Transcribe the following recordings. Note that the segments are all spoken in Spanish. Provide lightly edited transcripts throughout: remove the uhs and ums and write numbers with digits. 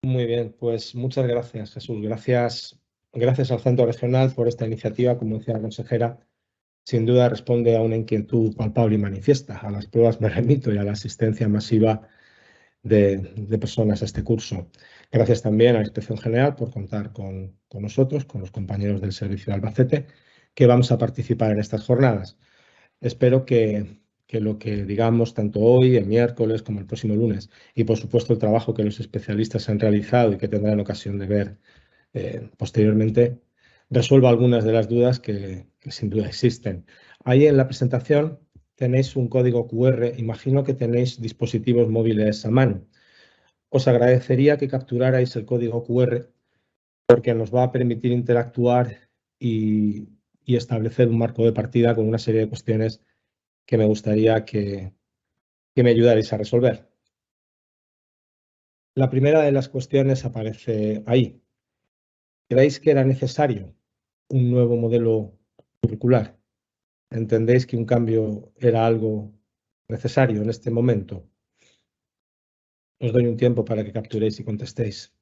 Muy bien, pues muchas gracias, Jesús. Gracias al Centro Regional por esta iniciativa. Como decía la consejera, sin duda responde a una inquietud palpable y manifiesta. A las pruebas me remito y a la asistencia masiva de personas a este curso. Gracias también a la Inspección General por contar con nosotros, con los compañeros del Servicio de Albacete, que vamos a participar en estas jornadas. Espero que lo que digamos tanto hoy, el miércoles, como el próximo lunes, y por supuesto el trabajo que los especialistas han realizado y que tendrán ocasión de ver posteriormente, resuelva algunas de las dudas que sin duda existen. Ahí en la presentación tenéis un código QR, imagino que tenéis dispositivos móviles a mano. Os agradecería que capturarais el código QR porque nos va a permitir interactuar y establecer un marco de partida con una serie de cuestiones que me gustaría que me ayudarais a resolver. La primera de las cuestiones aparece ahí. ¿Creéis que era necesario un nuevo modelo curricular? ¿Entendéis que un cambio era algo necesario en este momento? Os doy un tiempo para que capturéis y contestéis.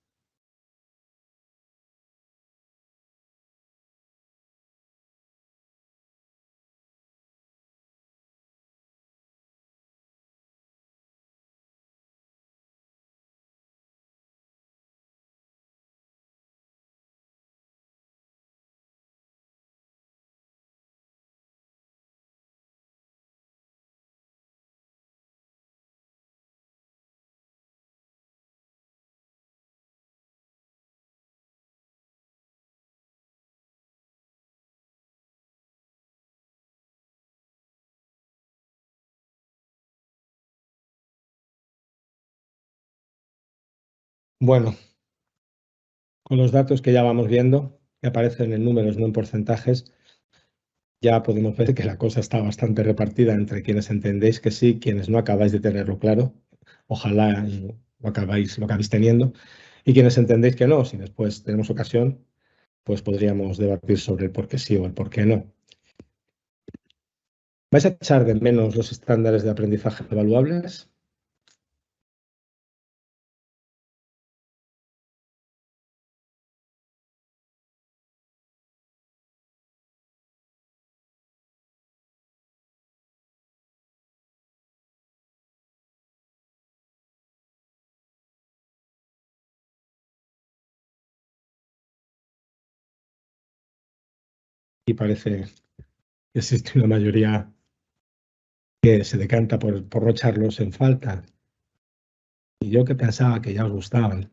Bueno, con los datos que ya vamos viendo, que aparecen en números, no en porcentajes, ya podemos ver que la cosa está bastante repartida entre quienes entendéis que sí, quienes no acabáis de tenerlo claro. Ojalá lo acabéis teniendo. Y quienes entendéis que no, si después tenemos ocasión, pues podríamos debatir sobre el por qué sí o el por qué no. ¿Vais a echar de menos los estándares de aprendizaje evaluables? Y parece que existe una mayoría que se decanta por no echarlos en falta. Y yo que pensaba que ya os gustaban.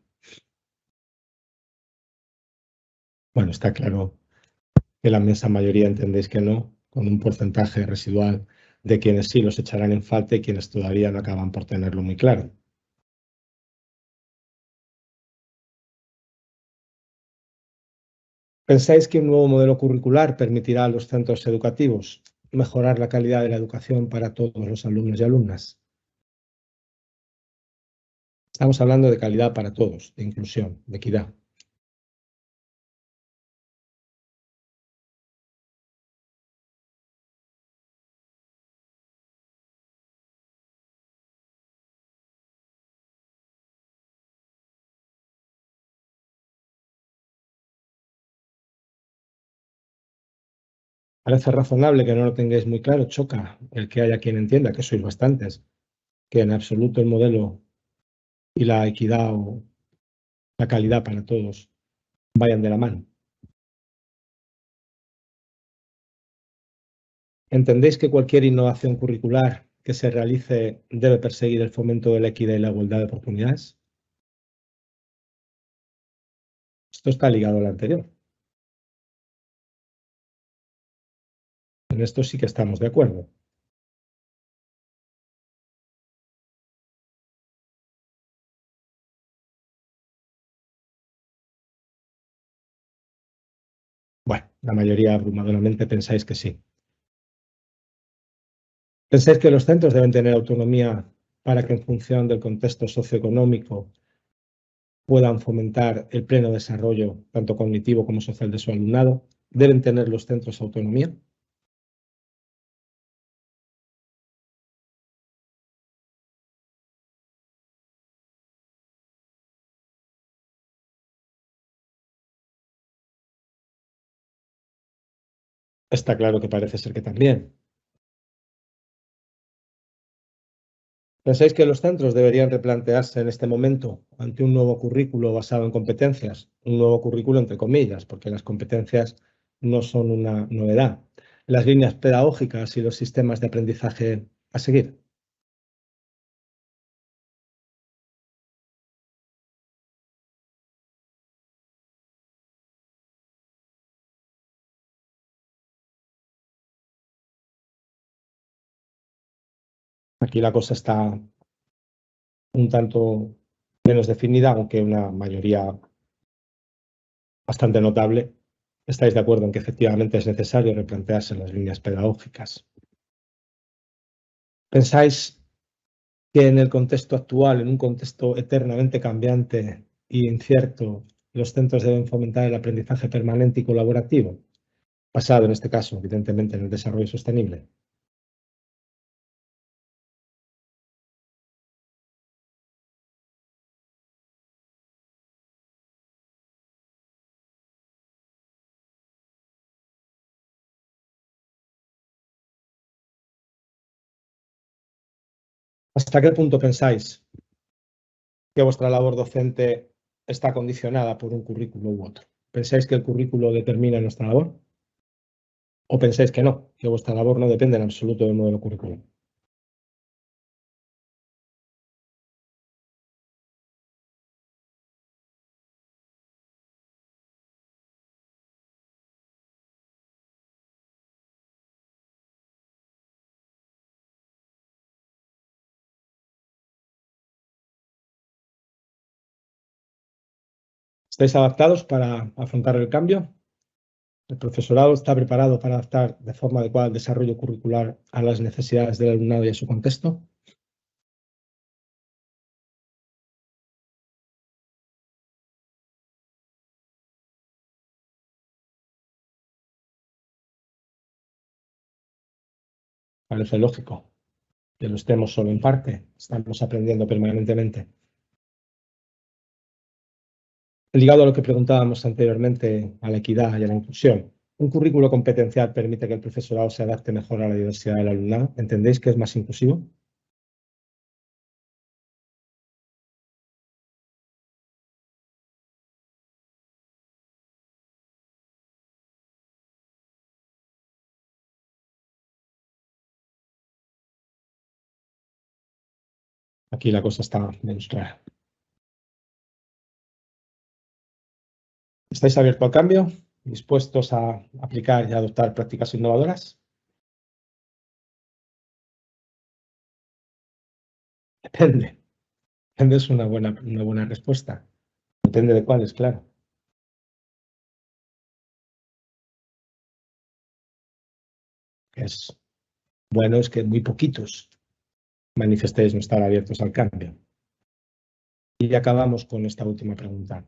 Bueno, está claro que la inmensa mayoría entendéis que no, con un porcentaje residual de quienes sí los echarán en falta y quienes todavía no acaban por tenerlo muy claro. ¿Pensáis que un nuevo modelo curricular permitirá a los centros educativos mejorar la calidad de la educación para todos los alumnos y alumnas? Estamos hablando de calidad para todos, de inclusión, de equidad. Parece razonable que no lo tengáis muy claro, choca el que haya quien entienda, que sois bastantes, que en absoluto el modelo y la equidad o la calidad para todos vayan de la mano. ¿Entendéis que cualquier innovación curricular que se realice debe perseguir el fomento de la equidad y la igualdad de oportunidades? Esto está ligado al anterior. En esto sí que estamos de acuerdo. Bueno, la mayoría abrumadoramente pensáis que sí. ¿Pensáis que los centros deben tener autonomía para que en función del contexto socioeconómico puedan fomentar el pleno desarrollo, tanto cognitivo como social, de su alumnado? ¿Deben tener los centros autonomía? Está claro que parece ser que también. ¿Pensáis que los centros deberían replantearse en este momento ante un nuevo currículo basado en competencias? Un nuevo currículo entre comillas, porque las competencias no son una novedad. Las líneas pedagógicas y los sistemas de aprendizaje a seguir. Aquí la cosa está un tanto menos definida, aunque una mayoría bastante notable estáis de acuerdo en que efectivamente es necesario replantearse las líneas pedagógicas. ¿Pensáis que en el contexto actual, en un contexto eternamente cambiante e incierto, los centros deben fomentar el aprendizaje permanente y colaborativo, basado en este caso, evidentemente, en el desarrollo sostenible? ¿Hasta qué punto pensáis que vuestra labor docente está condicionada por un currículo u otro? ¿Pensáis que el currículo determina nuestra labor? ¿O pensáis que no, que vuestra labor no depende en absoluto del modelo curricular? ¿Estáis adaptados para afrontar el cambio? ¿El profesorado está preparado para adaptar de forma adecuada el desarrollo curricular a las necesidades del alumnado y a su contexto? Parece lógico que lo estemos solo en parte, estamos aprendiendo permanentemente. Ligado a lo que preguntábamos anteriormente, a la equidad y a la inclusión, ¿un currículo competencial permite que el profesorado se adapte mejor a la diversidad del alumnado? ¿Entendéis que es más inclusivo? Aquí la cosa está menos clara. ¿Estáis abiertos al cambio? ¿Dispuestos a aplicar y adoptar prácticas innovadoras? Depende. Depende es una buena respuesta. Depende de cuáles, claro. Es bueno es que muy poquitos manifestéis no estar abiertos al cambio. Y acabamos con esta última pregunta.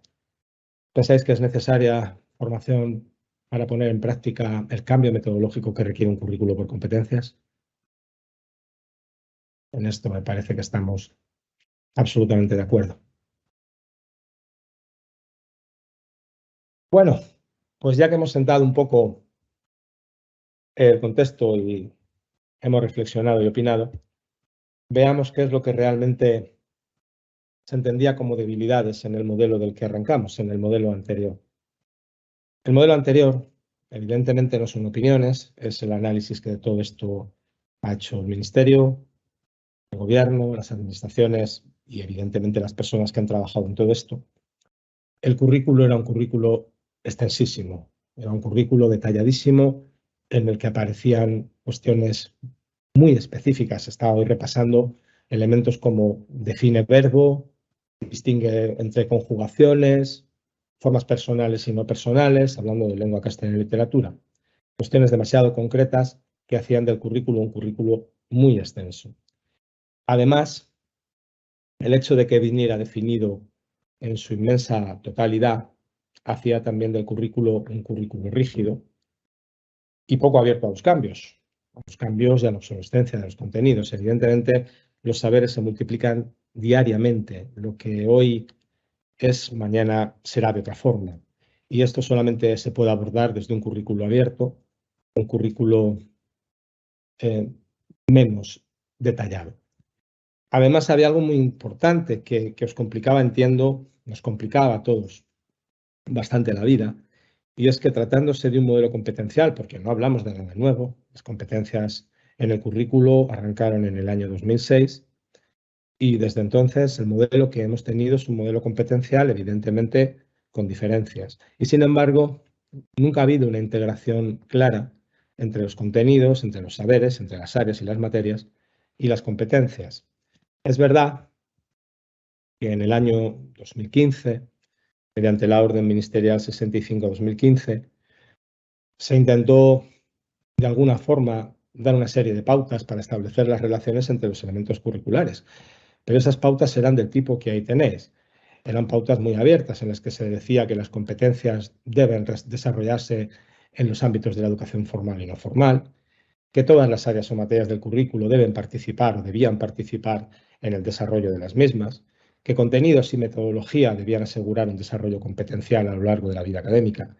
¿Pensáis que es necesaria formación para poner en práctica el cambio metodológico que requiere un currículo por competencias? En esto me parece que estamos absolutamente de acuerdo. Bueno, pues ya que hemos sentado un poco el contexto y hemos reflexionado y opinado, veamos qué es lo que realmente se entendía como debilidades en el modelo del que arrancamos, en el modelo anterior. El modelo anterior, evidentemente, no son opiniones, es el análisis que de todo esto ha hecho el Ministerio, el Gobierno, las administraciones y, evidentemente, las personas que han trabajado en todo esto. El currículo era un currículo extensísimo, era un currículo detalladísimo en el que aparecían cuestiones muy específicas. Estaba hoy repasando elementos como define verbo, distingue entre conjugaciones, formas personales y no personales, hablando de lengua castellana y literatura. Cuestiones demasiado concretas que hacían del currículo un currículo muy extenso. Además, el hecho de que viniera definido en su inmensa totalidad hacía también del currículo un currículo rígido y poco abierto a los cambios y a la obsolescencia de los contenidos. Evidentemente, los saberes se multiplican diariamente. Lo que hoy es, mañana será de otra forma. Y esto solamente se puede abordar desde un currículo abierto, un currículo menos detallado. Además, había algo muy importante que os complicaba, entiendo, nos complicaba a todos bastante la vida, y es que tratándose de un modelo competencial, porque no hablamos de nada nuevo, las competencias en el currículo arrancaron en el año 2006 y desde entonces el modelo que hemos tenido es un modelo competencial, evidentemente con diferencias. Y sin embargo, nunca ha habido una integración clara entre los contenidos, entre los saberes, entre las áreas y las materias y las competencias. Es verdad que en el año 2015, mediante la Orden Ministerial 65-2015, se intentó de alguna forma dar una serie de pautas para establecer las relaciones entre los elementos curriculares. Pero esas pautas eran del tipo que ahí tenéis. Eran pautas muy abiertas en las que se decía que las competencias deben desarrollarse en los ámbitos de la educación formal y no formal, que todas las áreas o materias del currículo deben participar o debían participar en el desarrollo de las mismas, que contenidos y metodología debían asegurar un desarrollo competencial a lo largo de la vida académica,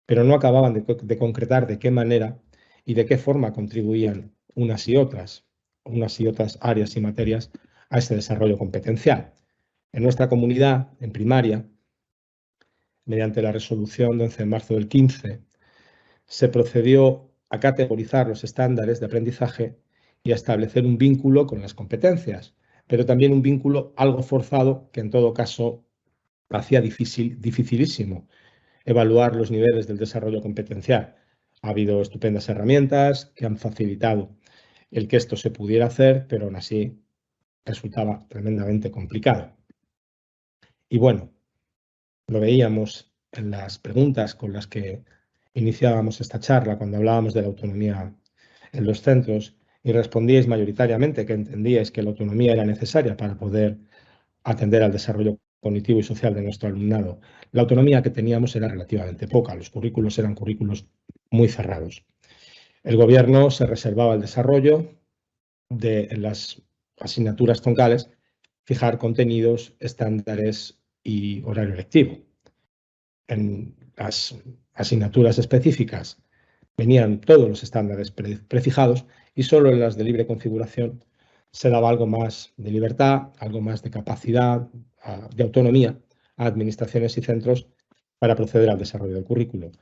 pero no acababan de concretar de qué manera y de qué forma contribuían unas y otras áreas y materias a ese desarrollo competencial. En nuestra comunidad, en primaria, mediante la resolución de 11 de marzo del 15, se procedió a categorizar los estándares de aprendizaje y a establecer un vínculo con las competencias, pero también un vínculo algo forzado que en todo caso hacía dificilísimo evaluar los niveles del desarrollo competencial. Ha habido estupendas herramientas que han facilitado el que esto se pudiera hacer, pero aún así resultaba tremendamente complicado. Y bueno, lo veíamos en las preguntas con las que iniciábamos esta charla cuando hablábamos de la autonomía en los centros y respondíais mayoritariamente que entendíais que la autonomía era necesaria para poder atender al desarrollo cognitivo y social de nuestro alumnado. La autonomía que teníamos era relativamente poca, los currículos eran currículos muy cerrados. El gobierno se reservaba el desarrollo de las asignaturas troncales, fijar contenidos, estándares y horario lectivo. En las asignaturas específicas venían todos los estándares prefijados y solo en las de libre configuración se daba algo más de libertad, algo más de capacidad, de autonomía a administraciones y centros para proceder al desarrollo del currículo.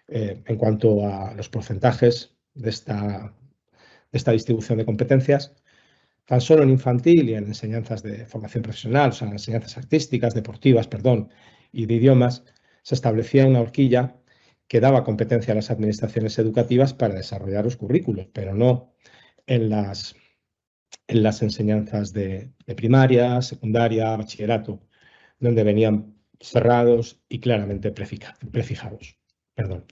En cuanto a los porcentajes de esta distribución de competencias, tan solo en infantil y en enseñanzas de formación profesional, o sea, en enseñanzas artísticas, deportivas, perdón, y de idiomas, se establecía una horquilla que daba competencia a las administraciones educativas para desarrollar los currículos, pero no en las enseñanzas de primaria, secundaria, bachillerato, donde venían cerrados y claramente prefijados. Perdón.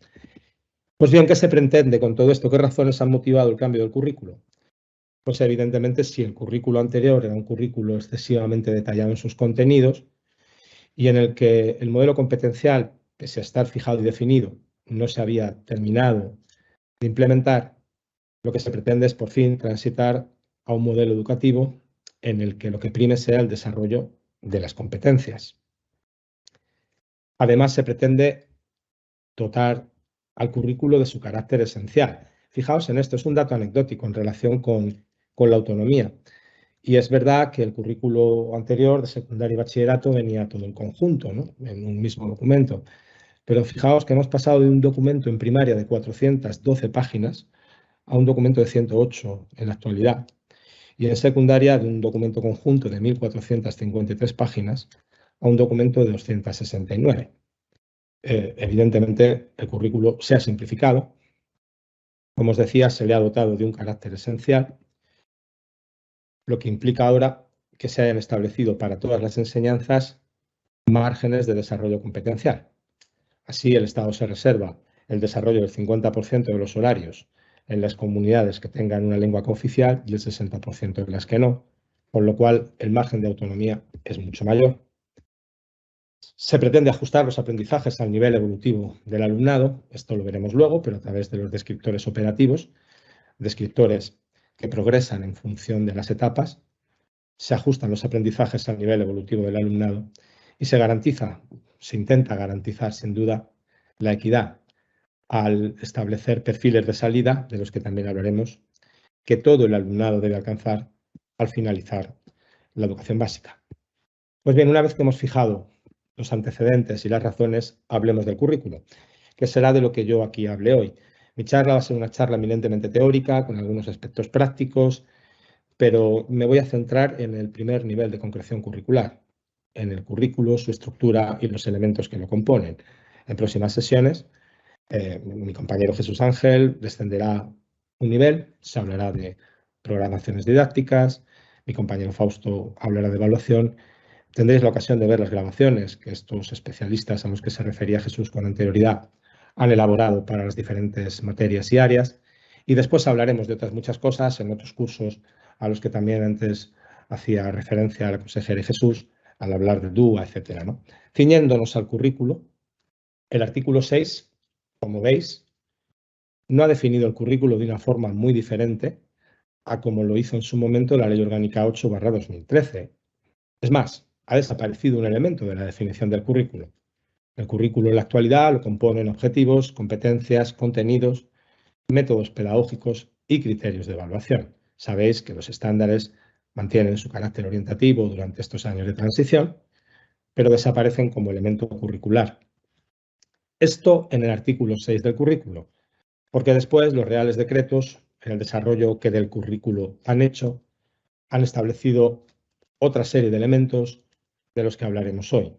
Pues bien, ¿qué se pretende con todo esto? ¿Qué razones han motivado el cambio del currículo? Pues evidentemente si el currículo anterior era un currículo excesivamente detallado en sus contenidos y en el que el modelo competencial, pese a estar fijado y definido, no se había terminado de implementar, lo que se pretende es por fin transitar a un modelo educativo en el que lo que prime sea el desarrollo de las competencias. Además, se pretende dotar al currículo de su carácter esencial. Fijaos en esto, es un dato anecdótico en relación con la autonomía. Y es verdad que el currículo anterior de secundaria y bachillerato venía todo en conjunto, ¿no? En un mismo documento. Pero fijaos que hemos pasado de un documento en primaria de 412 páginas a un documento de 108 en la actualidad. Y en secundaria de un documento conjunto de 1.453 páginas a un documento de 269. Evidentemente, el currículo se ha simplificado. Como os decía, se le ha dotado de un carácter esencial, lo que implica ahora que se hayan establecido para todas las enseñanzas márgenes de desarrollo competencial. Así, el Estado se reserva el desarrollo del 50% de los horarios en las comunidades que tengan una lengua cooficial y el 60% en las que no, con lo cual el margen de autonomía es mucho mayor. Se pretende ajustar los aprendizajes al nivel evolutivo del alumnado, esto lo veremos luego, pero a través de los descriptores operativos, descriptores que progresan en función de las etapas, se ajustan los aprendizajes al nivel evolutivo del alumnado y se intenta garantizar sin duda la equidad al establecer perfiles de salida, de los que también hablaremos, que todo el alumnado debe alcanzar al finalizar la educación básica. Pues bien, una vez que hemos fijado los antecedentes y las razones, hablemos del currículo, que será de lo que yo aquí hable hoy. Mi charla va a ser una charla eminentemente teórica, con algunos aspectos prácticos, pero me voy a centrar en el primer nivel de concreción curricular, en el currículo, su estructura y los elementos que lo componen. En próximas sesiones, mi compañero Jesús Ángel descenderá un nivel, se hablará de programaciones didácticas, mi compañero Fausto hablará de evaluación. Tendréis la ocasión de ver las grabaciones que estos especialistas a los que se refería Jesús con anterioridad han elaborado para las diferentes materias y áreas. Y después hablaremos de otras muchas cosas en otros cursos a los que también antes hacía referencia la consejera y Jesús al hablar de DUA, etc., ¿no? Ciñéndonos al currículo, el artículo 6, como veis, no ha definido el currículo de una forma muy diferente a como lo hizo en su momento la Ley Orgánica 8/2013. Es más, ha desaparecido un elemento de la definición del currículo. El currículo en la actualidad lo componen objetivos, competencias, contenidos, métodos pedagógicos y criterios de evaluación. Sabéis que los estándares mantienen su carácter orientativo durante estos años de transición, pero desaparecen como elemento curricular. Esto en el artículo 6 del currículo, porque después los reales decretos, en el desarrollo que del currículo han hecho, han establecido otra serie de elementos de los que hablaremos hoy.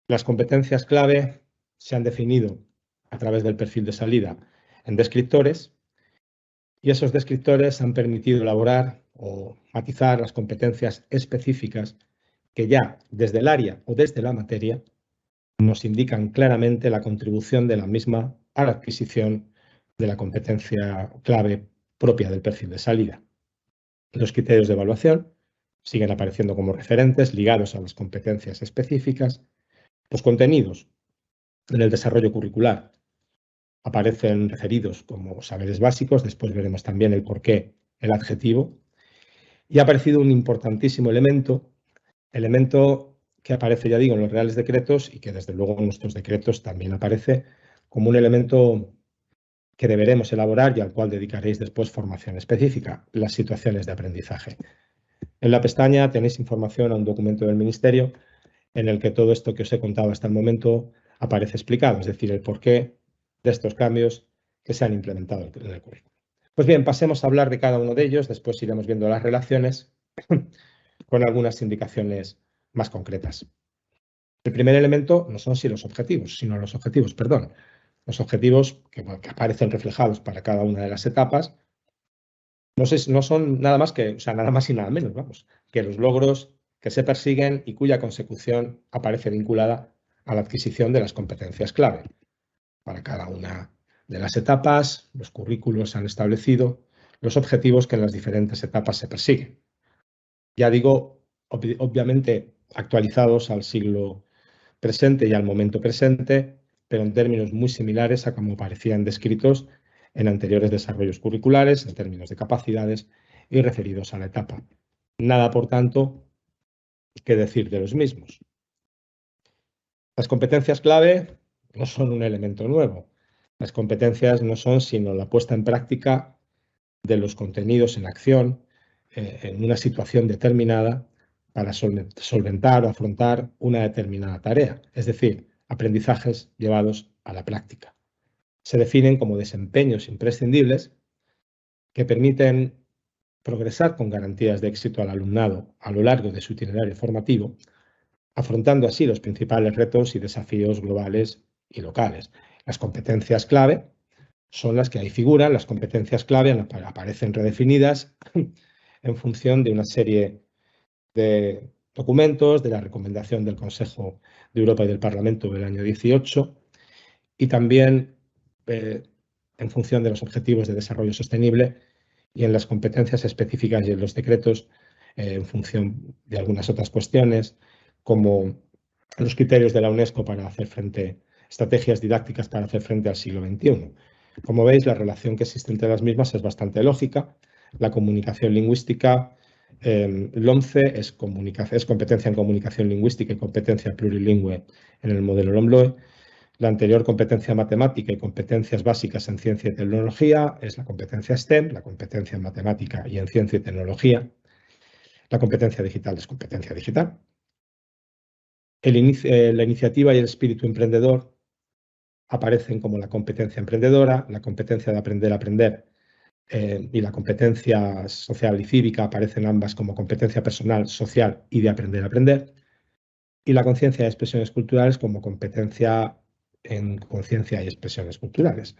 Las competencias clave se han definido a través del perfil de salida en descriptores y esos descriptores han permitido elaborar o matizar las competencias específicas que ya desde el área o desde la materia nos indican claramente la contribución de la misma a la adquisición de la competencia clave propia del perfil de salida. Los criterios de evaluación siguen apareciendo como referentes ligados a las competencias específicas. Los contenidos en el desarrollo curricular aparecen referidos como saberes básicos, después veremos también el porqué, el adjetivo, y ha aparecido un importantísimo elemento que aparece, ya digo, en los reales decretos y que desde luego en nuestros decretos también aparece como un elemento que deberemos elaborar y al cual dedicaréis después formación específica, las situaciones de aprendizaje. En la pestaña tenéis información a un documento del Ministerio en el que todo esto que os he contado hasta el momento aparece explicado, es decir, el porqué de estos cambios que se han implementado en el currículum. Pues bien, pasemos a hablar de cada uno de ellos, después iremos viendo las relaciones con algunas indicaciones más concretas. El primer elemento no son los objetivos, sino los objetivos, perdón. Los objetivos que aparecen reflejados para cada una de las etapas no son nada más que, o sea, nada más y nada menos, vamos, que los logros que se persiguen y cuya consecución aparece vinculada a la adquisición de las competencias clave. Para cada una de las etapas, los currículos han establecido los objetivos que en las diferentes etapas se persiguen. Ya digo, obviamente actualizados al siglo presente y al momento presente, pero en términos muy similares a como parecían descritos en anteriores desarrollos curriculares, en términos de capacidades y referidos a la etapa. Nada, por tanto, que decir de los mismos. Las competencias clave no son un elemento nuevo. Las competencias no son sino la puesta en práctica de los contenidos en acción en una situación determinada para solventar o afrontar una determinada tarea, es decir, aprendizajes llevados a la práctica. Se definen como desempeños imprescindibles que permiten progresar con garantías de éxito al alumnado a lo largo de su itinerario formativo, afrontando así los principales retos y desafíos globales y locales. Las competencias clave son las que ahí figuran. Las competencias clave aparecen redefinidas en función de una serie de documentos, de la recomendación del Consejo de Europa y del Parlamento del año 18 y también en función de los objetivos de desarrollo sostenible y en las competencias específicas y en los decretos en función de algunas otras cuestiones como los criterios de la UNESCO para hacer frente, estrategias didácticas para hacer frente al siglo XXI. Como veis, la relación que existe entre las mismas es bastante lógica. La comunicación lingüística, LOMCE es competencia en comunicación lingüística y competencia plurilingüe en el modelo LOMLOE. La anterior competencia matemática y competencias básicas en ciencia y tecnología es la competencia STEM, la competencia en matemática y en ciencia y tecnología. La competencia digital es competencia digital. La iniciativa y el espíritu emprendedor aparecen como la competencia emprendedora, la competencia de aprender a aprender y la competencia social y cívica aparecen ambas como competencia personal, social y de aprender a aprender. Y la conciencia de expresiones culturales como competencia en conciencia y expresiones culturales.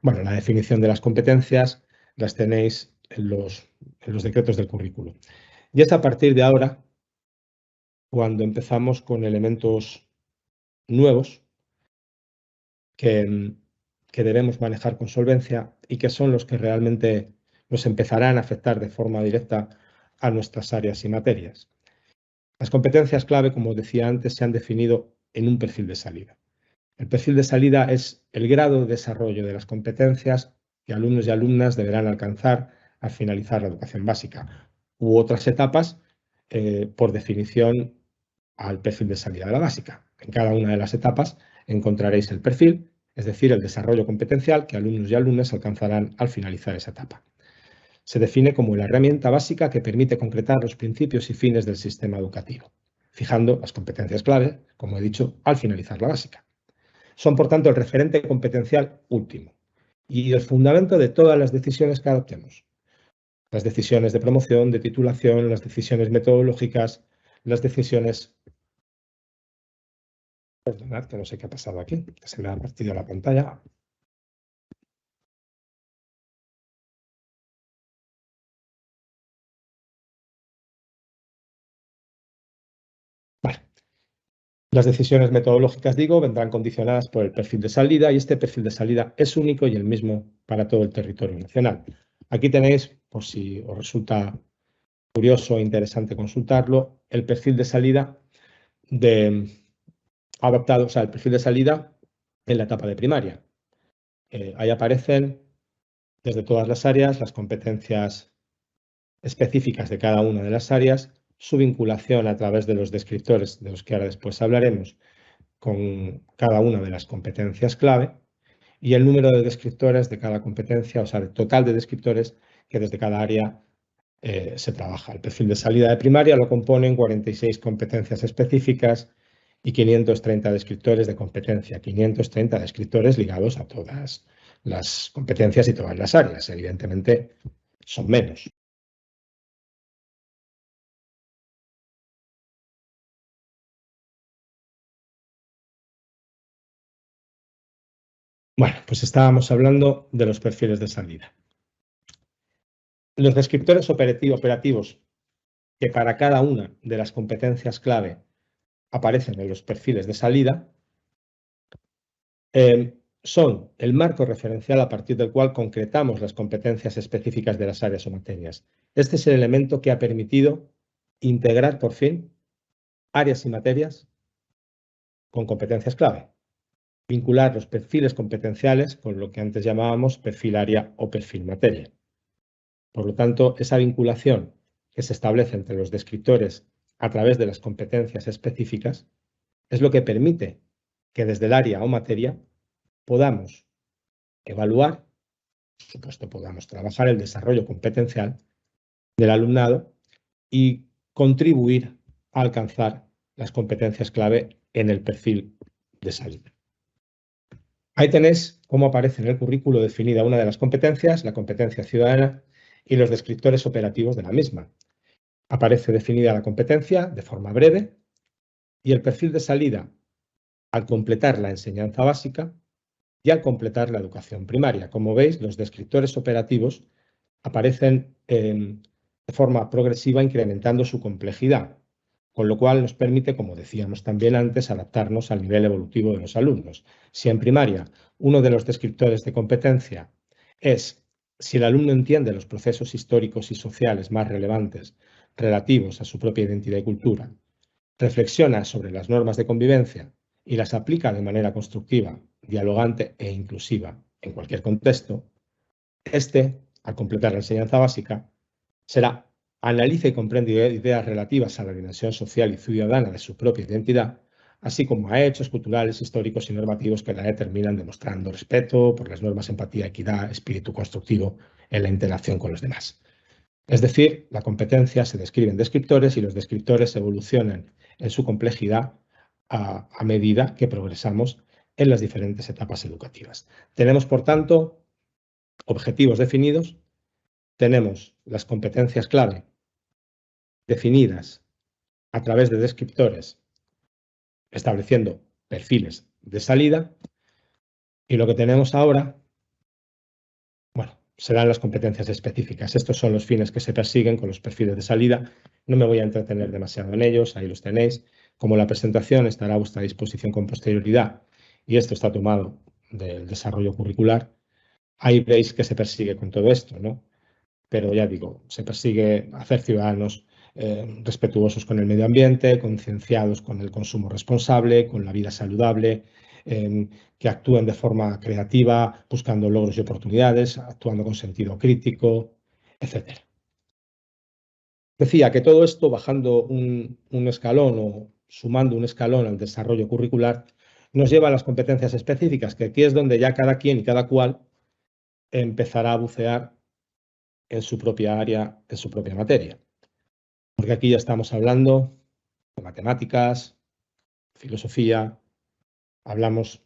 Bueno, la definición de las competencias las tenéis en los decretos del currículo. Y es a partir de ahora cuando empezamos con elementos nuevos que debemos manejar con solvencia y que son los que realmente nos empezarán a afectar de forma directa a nuestras áreas y materias. Las competencias clave, como decía antes, se han definido en un perfil de salida. El perfil de salida es el grado de desarrollo de las competencias que alumnos y alumnas deberán alcanzar al finalizar la educación básica u otras etapas, por definición, al perfil de salida de la básica. En cada una de las etapas encontraréis el perfil, es decir, el desarrollo competencial que alumnos y alumnas alcanzarán al finalizar esa etapa. Se define como la herramienta básica que permite concretar los principios y fines del sistema educativo, fijando las competencias clave, como he dicho, al finalizar la básica. Son, por tanto, el referente competencial último y el fundamento de todas las decisiones que adoptemos. Las decisiones de promoción, de titulación, las decisiones metodológicas, las decisiones... Perdonad, que no sé qué ha pasado aquí, que se me ha partido la pantalla. Vale. Las decisiones metodológicas, digo, vendrán condicionadas por el perfil de salida y este perfil de salida es único y el mismo para todo el territorio nacional. Aquí tenéis, por si os resulta curioso e interesante consultarlo, el perfil de salida adaptado, o sea, el perfil de salida en la etapa de primaria. Ahí aparecen desde todas las áreas las competencias específicas de cada una de las áreas, su vinculación a través de los descriptores, de los que ahora después hablaremos, con cada una de las competencias clave y el número de descriptores de cada competencia, o sea, el total de descriptores que desde cada área se trabaja. El perfil de salida de primaria lo componen 46 competencias específicas y 530 descriptores de competencia, 530 descriptores ligados a todas las competencias y todas las áreas. Evidentemente, son menos. Bueno, pues estábamos hablando de los perfiles de salida. Los descriptores operativos que para cada una de las competencias clave aparecen en los perfiles de salida son el marco referencial a partir del cual concretamos las competencias específicas de las áreas o materias. Este es el elemento que ha permitido integrar por fin áreas y materias con competencias clave. Vincular los perfiles competenciales con lo que antes llamábamos perfil área o perfil materia. Por lo tanto, esa vinculación que se establece entre los descriptores a través de las competencias específicas es lo que permite que desde el área o materia podamos evaluar, por supuesto podamos trabajar el desarrollo competencial del alumnado y contribuir a alcanzar las competencias clave en el perfil de salida. Ahí tenéis cómo aparece en el currículo definida una de las competencias, la competencia ciudadana, y los descriptores operativos de la misma. Aparece definida la competencia de forma breve y el perfil de salida al completar la enseñanza básica y al completar la educación primaria. Como veis, los descriptores operativos aparecen de forma progresiva incrementando su complejidad, con lo cual nos permite, como decíamos también antes, adaptarnos al nivel evolutivo de los alumnos. Si en primaria uno de los descriptores de competencia es si el alumno entiende los procesos históricos y sociales más relevantes relativos a su propia identidad y cultura, reflexiona sobre las normas de convivencia y las aplica de manera constructiva, dialogante e inclusiva en cualquier contexto, al completar la enseñanza básica, será analiza y comprende ideas relativas a la dimensión social y ciudadana de su propia identidad, así como a hechos culturales, históricos y normativos que la determinan, demostrando respeto por las normas, empatía, equidad, espíritu constructivo en la interacción con los demás. Es decir, la competencia se describe en descriptores y los descriptores evolucionan en su complejidad a medida que progresamos en las diferentes etapas educativas. Tenemos, por tanto, objetivos definidos, tenemos las competencias clave definidas a través de descriptores, estableciendo perfiles de salida, y lo que tenemos ahora, bueno, serán las competencias específicas. Estos son los fines que se persiguen con los perfiles de salida. No me voy a entretener demasiado en ellos, ahí los tenéis. Como la presentación estará a vuestra disposición con posterioridad y esto está tomado del desarrollo curricular, ahí veis que se persigue con todo esto, ¿no? Pero ya digo, se persigue hacer ciudadanos respetuosos con el medio ambiente, concienciados con el consumo responsable, con la vida saludable, que actúen de forma creativa, buscando logros y oportunidades, actuando con sentido crítico, etc. Decía que todo esto, bajando un escalón o sumando un escalón al desarrollo curricular, nos lleva a las competencias específicas, que aquí es donde ya cada quien y cada cual empezará a bucear en su propia área, en su propia materia. Porque aquí ya estamos hablando de matemáticas, filosofía, hablamos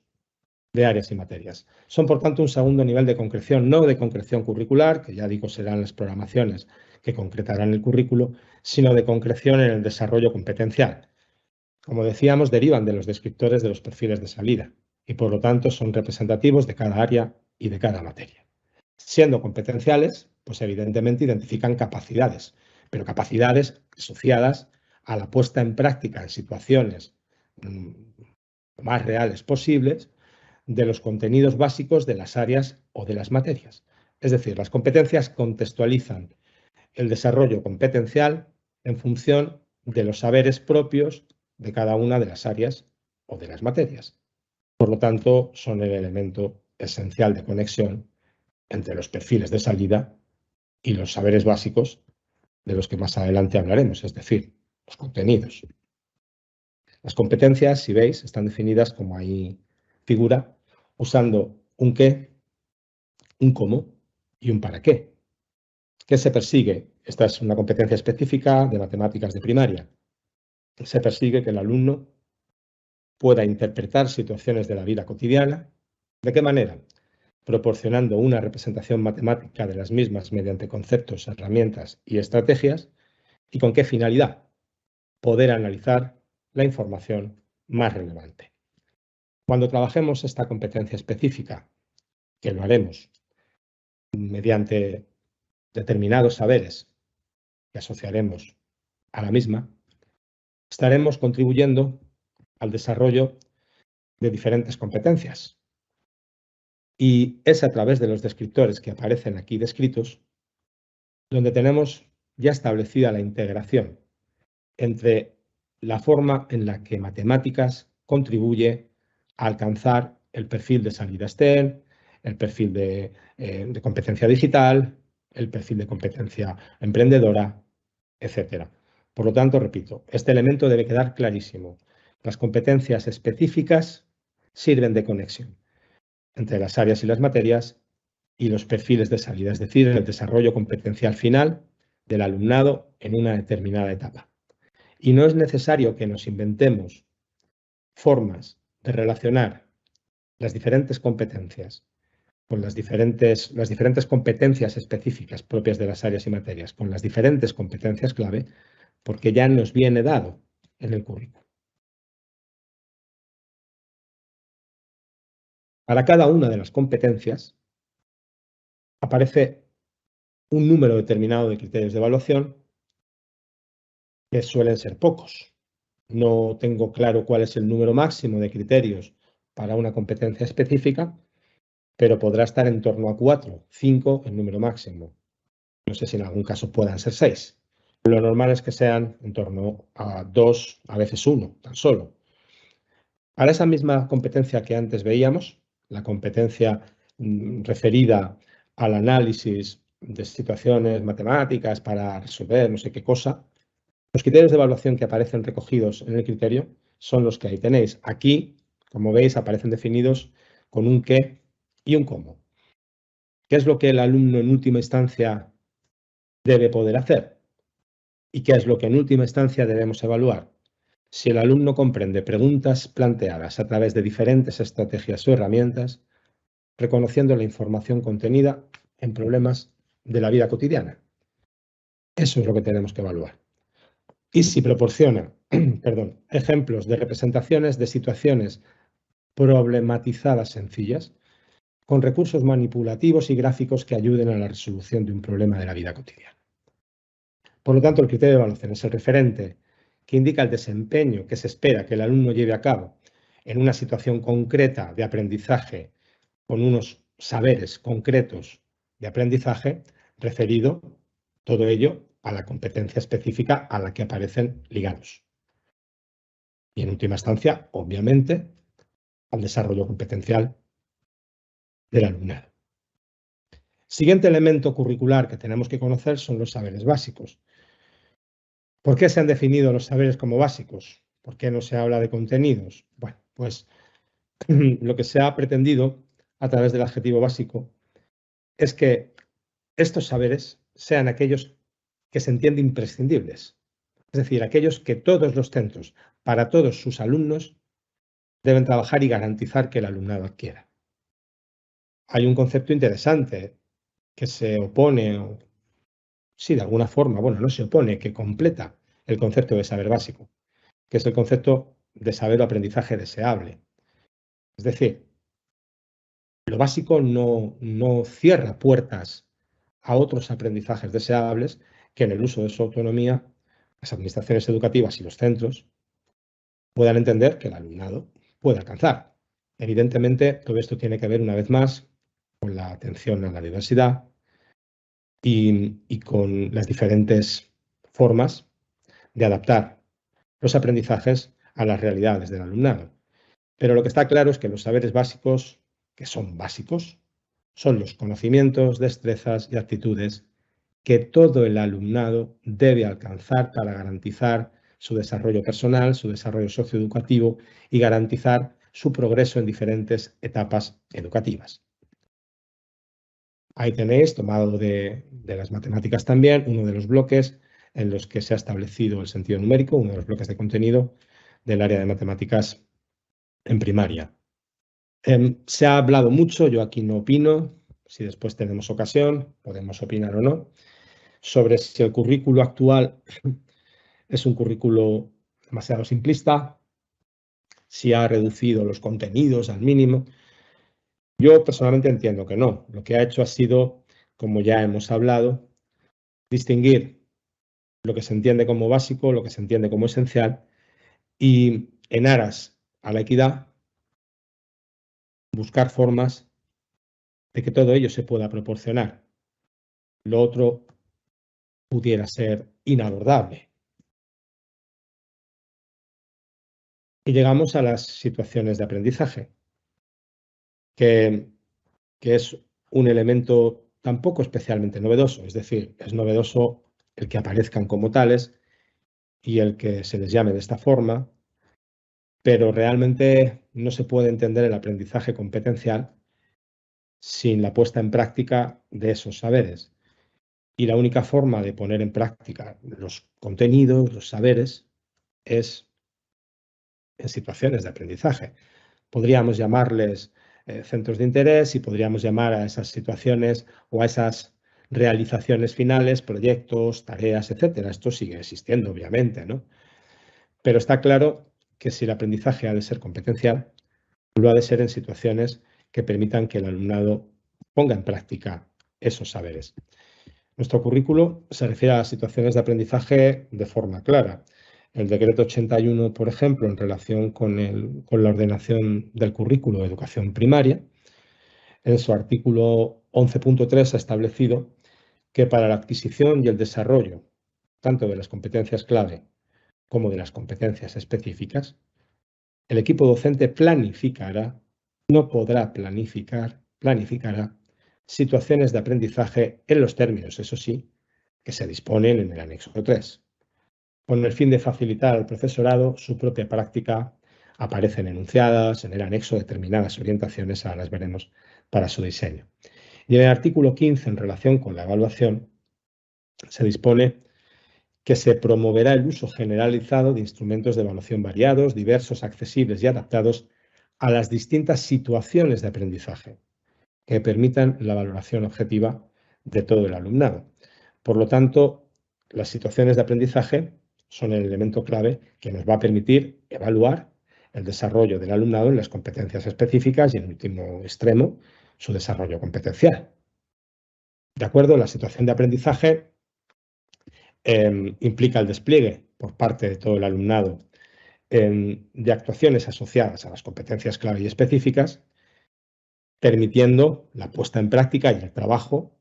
de áreas y materias. Son, por tanto, un segundo nivel de concreción, no de concreción curricular, que ya digo serán las programaciones que concretarán el currículo, sino de concreción en el desarrollo competencial. Como decíamos, derivan de los descriptores de los perfiles de salida y, por lo tanto, son representativos de cada área y de cada materia. Siendo competenciales, pues evidentemente identifican capacidades, pero capacidades asociadas a la puesta en práctica en situaciones más reales posibles de los contenidos básicos de las áreas o de las materias. Es decir, las competencias contextualizan el desarrollo competencial en función de los saberes propios de cada una de las áreas o de las materias. Por lo tanto, son el elemento esencial de conexión entre los perfiles de salida y los saberes básicos de los que más adelante hablaremos, es decir, los contenidos. Las competencias, si veis, están definidas como ahí figura, usando un qué, un cómo y un para qué. ¿Qué se persigue? Esta es una competencia específica de matemáticas de primaria. Se persigue que el alumno pueda interpretar situaciones de la vida cotidiana. ¿De qué manera? Proporcionando una representación matemática de las mismas mediante conceptos, herramientas y estrategias. ¿Y con qué finalidad? Poder analizar la información más relevante. Cuando trabajemos esta competencia específica, que lo haremos mediante determinados saberes que asociaremos a la misma, estaremos contribuyendo al desarrollo de diferentes competencias. Y es a través de los descriptores que aparecen aquí descritos donde tenemos ya establecida la integración entre la forma en la que matemáticas contribuye a alcanzar el perfil de salida STEM, el perfil de competencia digital, el perfil de competencia emprendedora, etc. Por lo tanto, repito, este elemento debe quedar clarísimo. Las competencias específicas sirven de conexión entre las áreas y las materias y los perfiles de salida, es decir, el desarrollo competencial final del alumnado en una determinada etapa. Y no es necesario que nos inventemos formas de relacionar las diferentes competencias con las diferentes competencias específicas propias de las áreas y materias, con las diferentes competencias clave, porque ya nos viene dado en el currículum. Para cada una de las competencias aparece un número determinado de criterios de evaluación que suelen ser pocos. No tengo claro cuál es el número máximo de criterios para una competencia específica, pero podrá estar en torno a 4, 5 el número máximo. No sé si en algún caso puedan ser 6. Lo normal es que sean en torno a 2, a veces 1, tan solo. Para esa misma competencia que antes veíamos, la competencia referida al análisis de situaciones matemáticas para resolver no sé qué cosa, los criterios de evaluación que aparecen recogidos en el criterio son los que ahí tenéis. Aquí, como veis, aparecen definidos con un qué y un cómo. ¿Qué es lo que el alumno en última instancia debe poder hacer? ¿Y qué es lo que en última instancia debemos evaluar? Si el alumno comprende preguntas planteadas a través de diferentes estrategias o herramientas, reconociendo la información contenida en problemas de la vida cotidiana. Eso es lo que tenemos que evaluar. Y si proporciona ejemplos de representaciones de situaciones problematizadas sencillas, con recursos manipulativos y gráficos que ayuden a la resolución de un problema de la vida cotidiana. Por lo tanto, el criterio de evaluación es el referente que indica el desempeño que se espera que el alumno lleve a cabo en una situación concreta de aprendizaje con unos saberes concretos de aprendizaje, referido todo ello a la competencia específica a la que aparecen ligados. Y en última instancia, obviamente, al desarrollo competencial del alumnado. Siguiente elemento curricular que tenemos que conocer son los saberes básicos. ¿Por qué se han definido los saberes como básicos? ¿Por qué no se habla de contenidos? Bueno, pues lo que se ha pretendido a través del adjetivo básico es que estos saberes sean aquellos que se entienden imprescindibles, es decir, aquellos que todos los centros, para todos sus alumnos, deben trabajar y garantizar que el alumnado adquiera. Hay un concepto interesante que se opone, sí, de alguna forma, bueno, no se opone, que completa el concepto de saber básico, que es el concepto de saber o aprendizaje deseable. Es decir, lo básico no cierra puertas a otros aprendizajes deseables que en el uso de su autonomía las administraciones educativas y los centros puedan entender que el alumnado puede alcanzar. Evidentemente, todo esto tiene que ver, una vez más, con la atención a la diversidad y con las diferentes formas de adaptar los aprendizajes a las realidades del alumnado. Pero lo que está claro es que los saberes básicos, que son básicos, son los conocimientos, destrezas y actitudes que todo el alumnado debe alcanzar para garantizar su desarrollo personal, su desarrollo socioeducativo y garantizar su progreso en diferentes etapas educativas. Ahí tenéis, tomado de las matemáticas también, uno de los bloques en los que se ha establecido el sentido numérico, uno de los bloques de contenido del área de matemáticas en primaria. Se ha hablado mucho, yo aquí no opino, si después tenemos ocasión, podemos opinar o no, sobre si el currículo actual es un currículo demasiado simplista, si ha reducido los contenidos al mínimo. Yo personalmente entiendo que no. Lo que ha hecho ha sido, como ya hemos hablado, distinguir lo que se entiende como básico, lo que se entiende como esencial y, en aras a la equidad, buscar formas de que todo ello se pueda proporcionar. Lo otro pudiera ser inabordable. Y llegamos a las situaciones de aprendizaje, que es un elemento tampoco especialmente novedoso, es decir, es novedoso el que aparezcan como tales y el que se les llame de esta forma, pero realmente no se puede entender el aprendizaje competencial sin la puesta en práctica de esos saberes. Y la única forma de poner en práctica los contenidos, los saberes, es en situaciones de aprendizaje. Podríamos llamarles centros de interés y podríamos llamar a esas situaciones o a esas realizaciones finales, proyectos, tareas, etcétera. Esto sigue existiendo, obviamente, ¿no? Pero está claro que si el aprendizaje ha de ser competencial, lo ha de ser en situaciones que permitan que el alumnado ponga en práctica esos saberes. Nuestro currículo se refiere a las situaciones de aprendizaje de forma clara. El decreto 81, por ejemplo, en relación con la ordenación del currículo de educación primaria, en su artículo 11.3 ha establecido que para la adquisición y el desarrollo tanto de las competencias clave como de las competencias específicas, el equipo docente planificará, no podrá planificar, planificará situaciones de aprendizaje en los términos, eso sí, que se disponen en el anexo 3, con el fin de facilitar al profesorado su propia práctica aparecen enunciadas en el anexo determinadas orientaciones, ahora las veremos, para su diseño. Y en el artículo 15, en relación con la evaluación, se dispone que se promoverá el uso generalizado de instrumentos de evaluación variados, diversos, accesibles y adaptados a las distintas situaciones de aprendizaje que permitan la valoración objetiva de todo el alumnado. Por lo tanto, las situaciones de aprendizaje son el elemento clave que nos va a permitir evaluar el desarrollo del alumnado en las competencias específicas y, en último extremo, su desarrollo competencial. ¿De acuerdo? La situación de aprendizaje implica el despliegue por parte de todo el alumnado de actuaciones asociadas a las competencias clave y específicas, permitiendo la puesta en práctica y el trabajo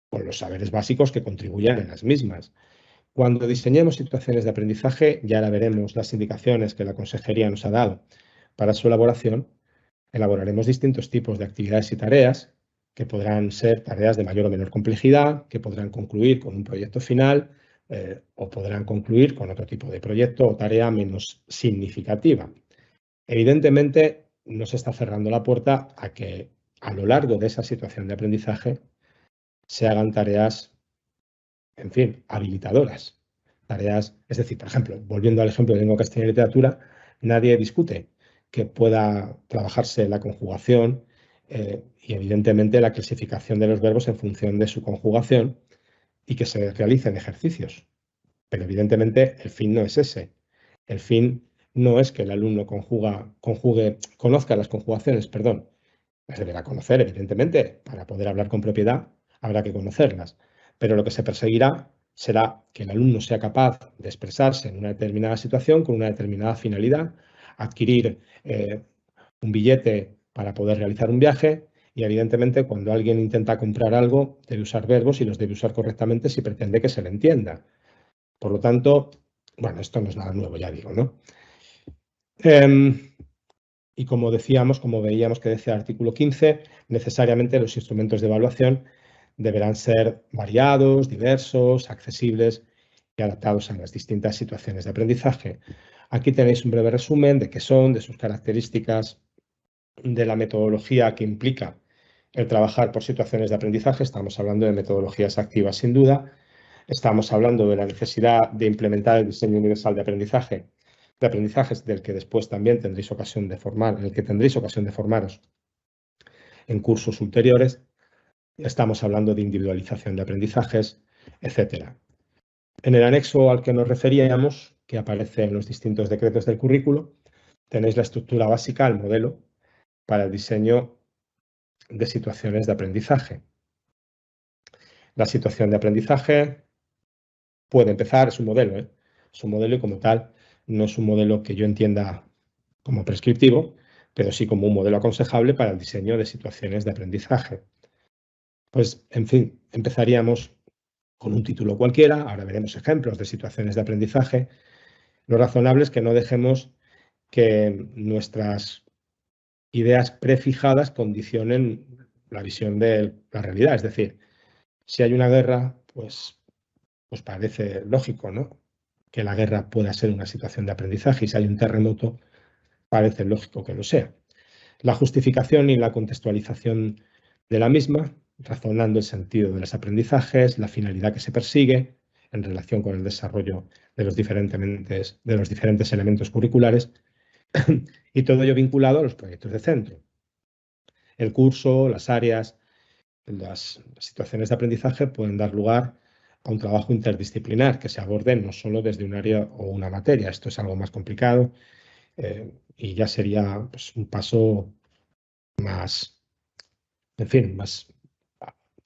con los saberes básicos que contribuyan en las mismas. Cuando diseñemos situaciones de aprendizaje, ya ahora veremos las indicaciones que la consejería nos ha dado para su elaboración, elaboraremos distintos tipos de actividades y tareas que podrán ser tareas de mayor o menor complejidad, que podrán concluir con un proyecto final o podrán concluir con otro tipo de proyecto o tarea menos significativa. Evidentemente, no se está cerrando la puerta a que a lo largo de esa situación de aprendizaje se hagan tareas, en fin, habilitadoras. Tareas, es decir, por ejemplo, volviendo al ejemplo de lengua castellana y literatura, nadie discute que pueda trabajarse la conjugación y evidentemente la clasificación de los verbos en función de su conjugación y que se realicen ejercicios. Pero evidentemente el fin no es ese. El fin no es que el alumno conozca las conjugaciones, perdón. Las deberá conocer, evidentemente. Para poder hablar con propiedad habrá que conocerlas. Pero lo que se perseguirá será que el alumno sea capaz de expresarse en una determinada situación con una determinada finalidad, adquirir un billete para poder realizar un viaje y, evidentemente, cuando alguien intenta comprar algo, debe usar verbos y los debe usar correctamente si pretende que se le entienda. Por lo tanto, bueno, esto no es nada nuevo, ya digo, ¿no? Y como decíamos, como veíamos que decía el artículo 15, necesariamente los instrumentos de evaluación deberán ser variados, diversos, accesibles y adaptados a las distintas situaciones de aprendizaje. Aquí tenéis un breve resumen de qué son, de sus características, de la metodología que implica el trabajar por situaciones de aprendizaje. Estamos hablando de metodologías activas, sin duda. Estamos hablando de la necesidad de implementar el diseño universal de aprendizajes del que después también tendréis ocasión de formar, en el que tendréis ocasión de formaros en cursos ulteriores. Estamos hablando de individualización de aprendizajes, etc. En el anexo al que nos referíamos, que aparece en los distintos decretos del currículo, tenéis la estructura básica, el modelo, para el diseño de situaciones de aprendizaje. La situación de aprendizaje puede empezar, es un modelo, es un modelo y como tal no es un modelo que yo entienda como prescriptivo, pero sí como un modelo aconsejable para el diseño de situaciones de aprendizaje. Pues, en fin, empezaríamos con un título cualquiera, ahora veremos ejemplos de situaciones de aprendizaje. Lo razonable es que no dejemos que nuestras ideas prefijadas condicionen la visión de la realidad. Es decir, si hay una guerra, pues parece lógico, ¿no?, que la guerra pueda ser una situación de aprendizaje y si hay un terremoto, parece lógico que lo sea. La justificación y la contextualización de la misma, razonando el sentido de los aprendizajes, la finalidad que se persigue en relación con el desarrollo de los diferentes elementos curriculares y todo ello vinculado a los proyectos de centro. El curso, las áreas, las situaciones de aprendizaje pueden dar lugar a un trabajo interdisciplinar que se aborde no solo desde un área o una materia. Esto es algo más complicado y ya sería pues, un paso más, en fin, más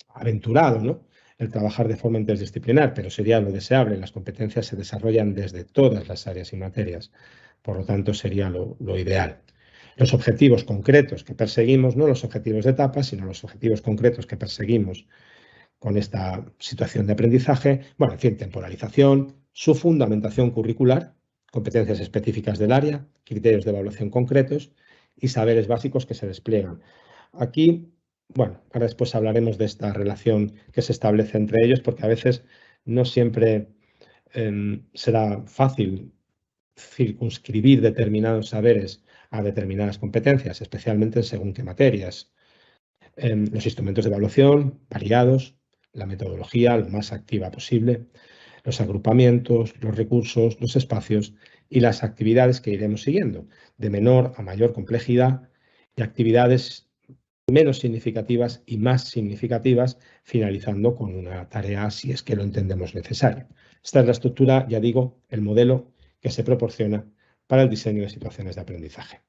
aventurado, ¿no?, el trabajar de forma interdisciplinar, pero sería lo deseable. Las competencias se desarrollan desde todas las áreas y materias, por lo tanto sería lo ideal. Los objetivos concretos que perseguimos, no los objetivos de etapa, sino los objetivos concretos que perseguimos con esta situación de aprendizaje, bueno, en fin, temporalización, su fundamentación curricular, competencias específicas del área, criterios de evaluación concretos y saberes básicos que se despliegan. Aquí, bueno, ahora después hablaremos de esta relación que se establece entre ellos, porque a veces no siempre será fácil circunscribir determinados saberes a determinadas competencias, especialmente según qué materias. Los instrumentos de evaluación variados, la metodología lo más activa posible, los agrupamientos, los recursos, los espacios y las actividades que iremos siguiendo, de menor a mayor complejidad, y actividades menos significativas y más significativas, finalizando con una tarea si es que lo entendemos necesario. Esta es la estructura, ya digo, el modelo que se proporciona para el diseño de situaciones de aprendizaje.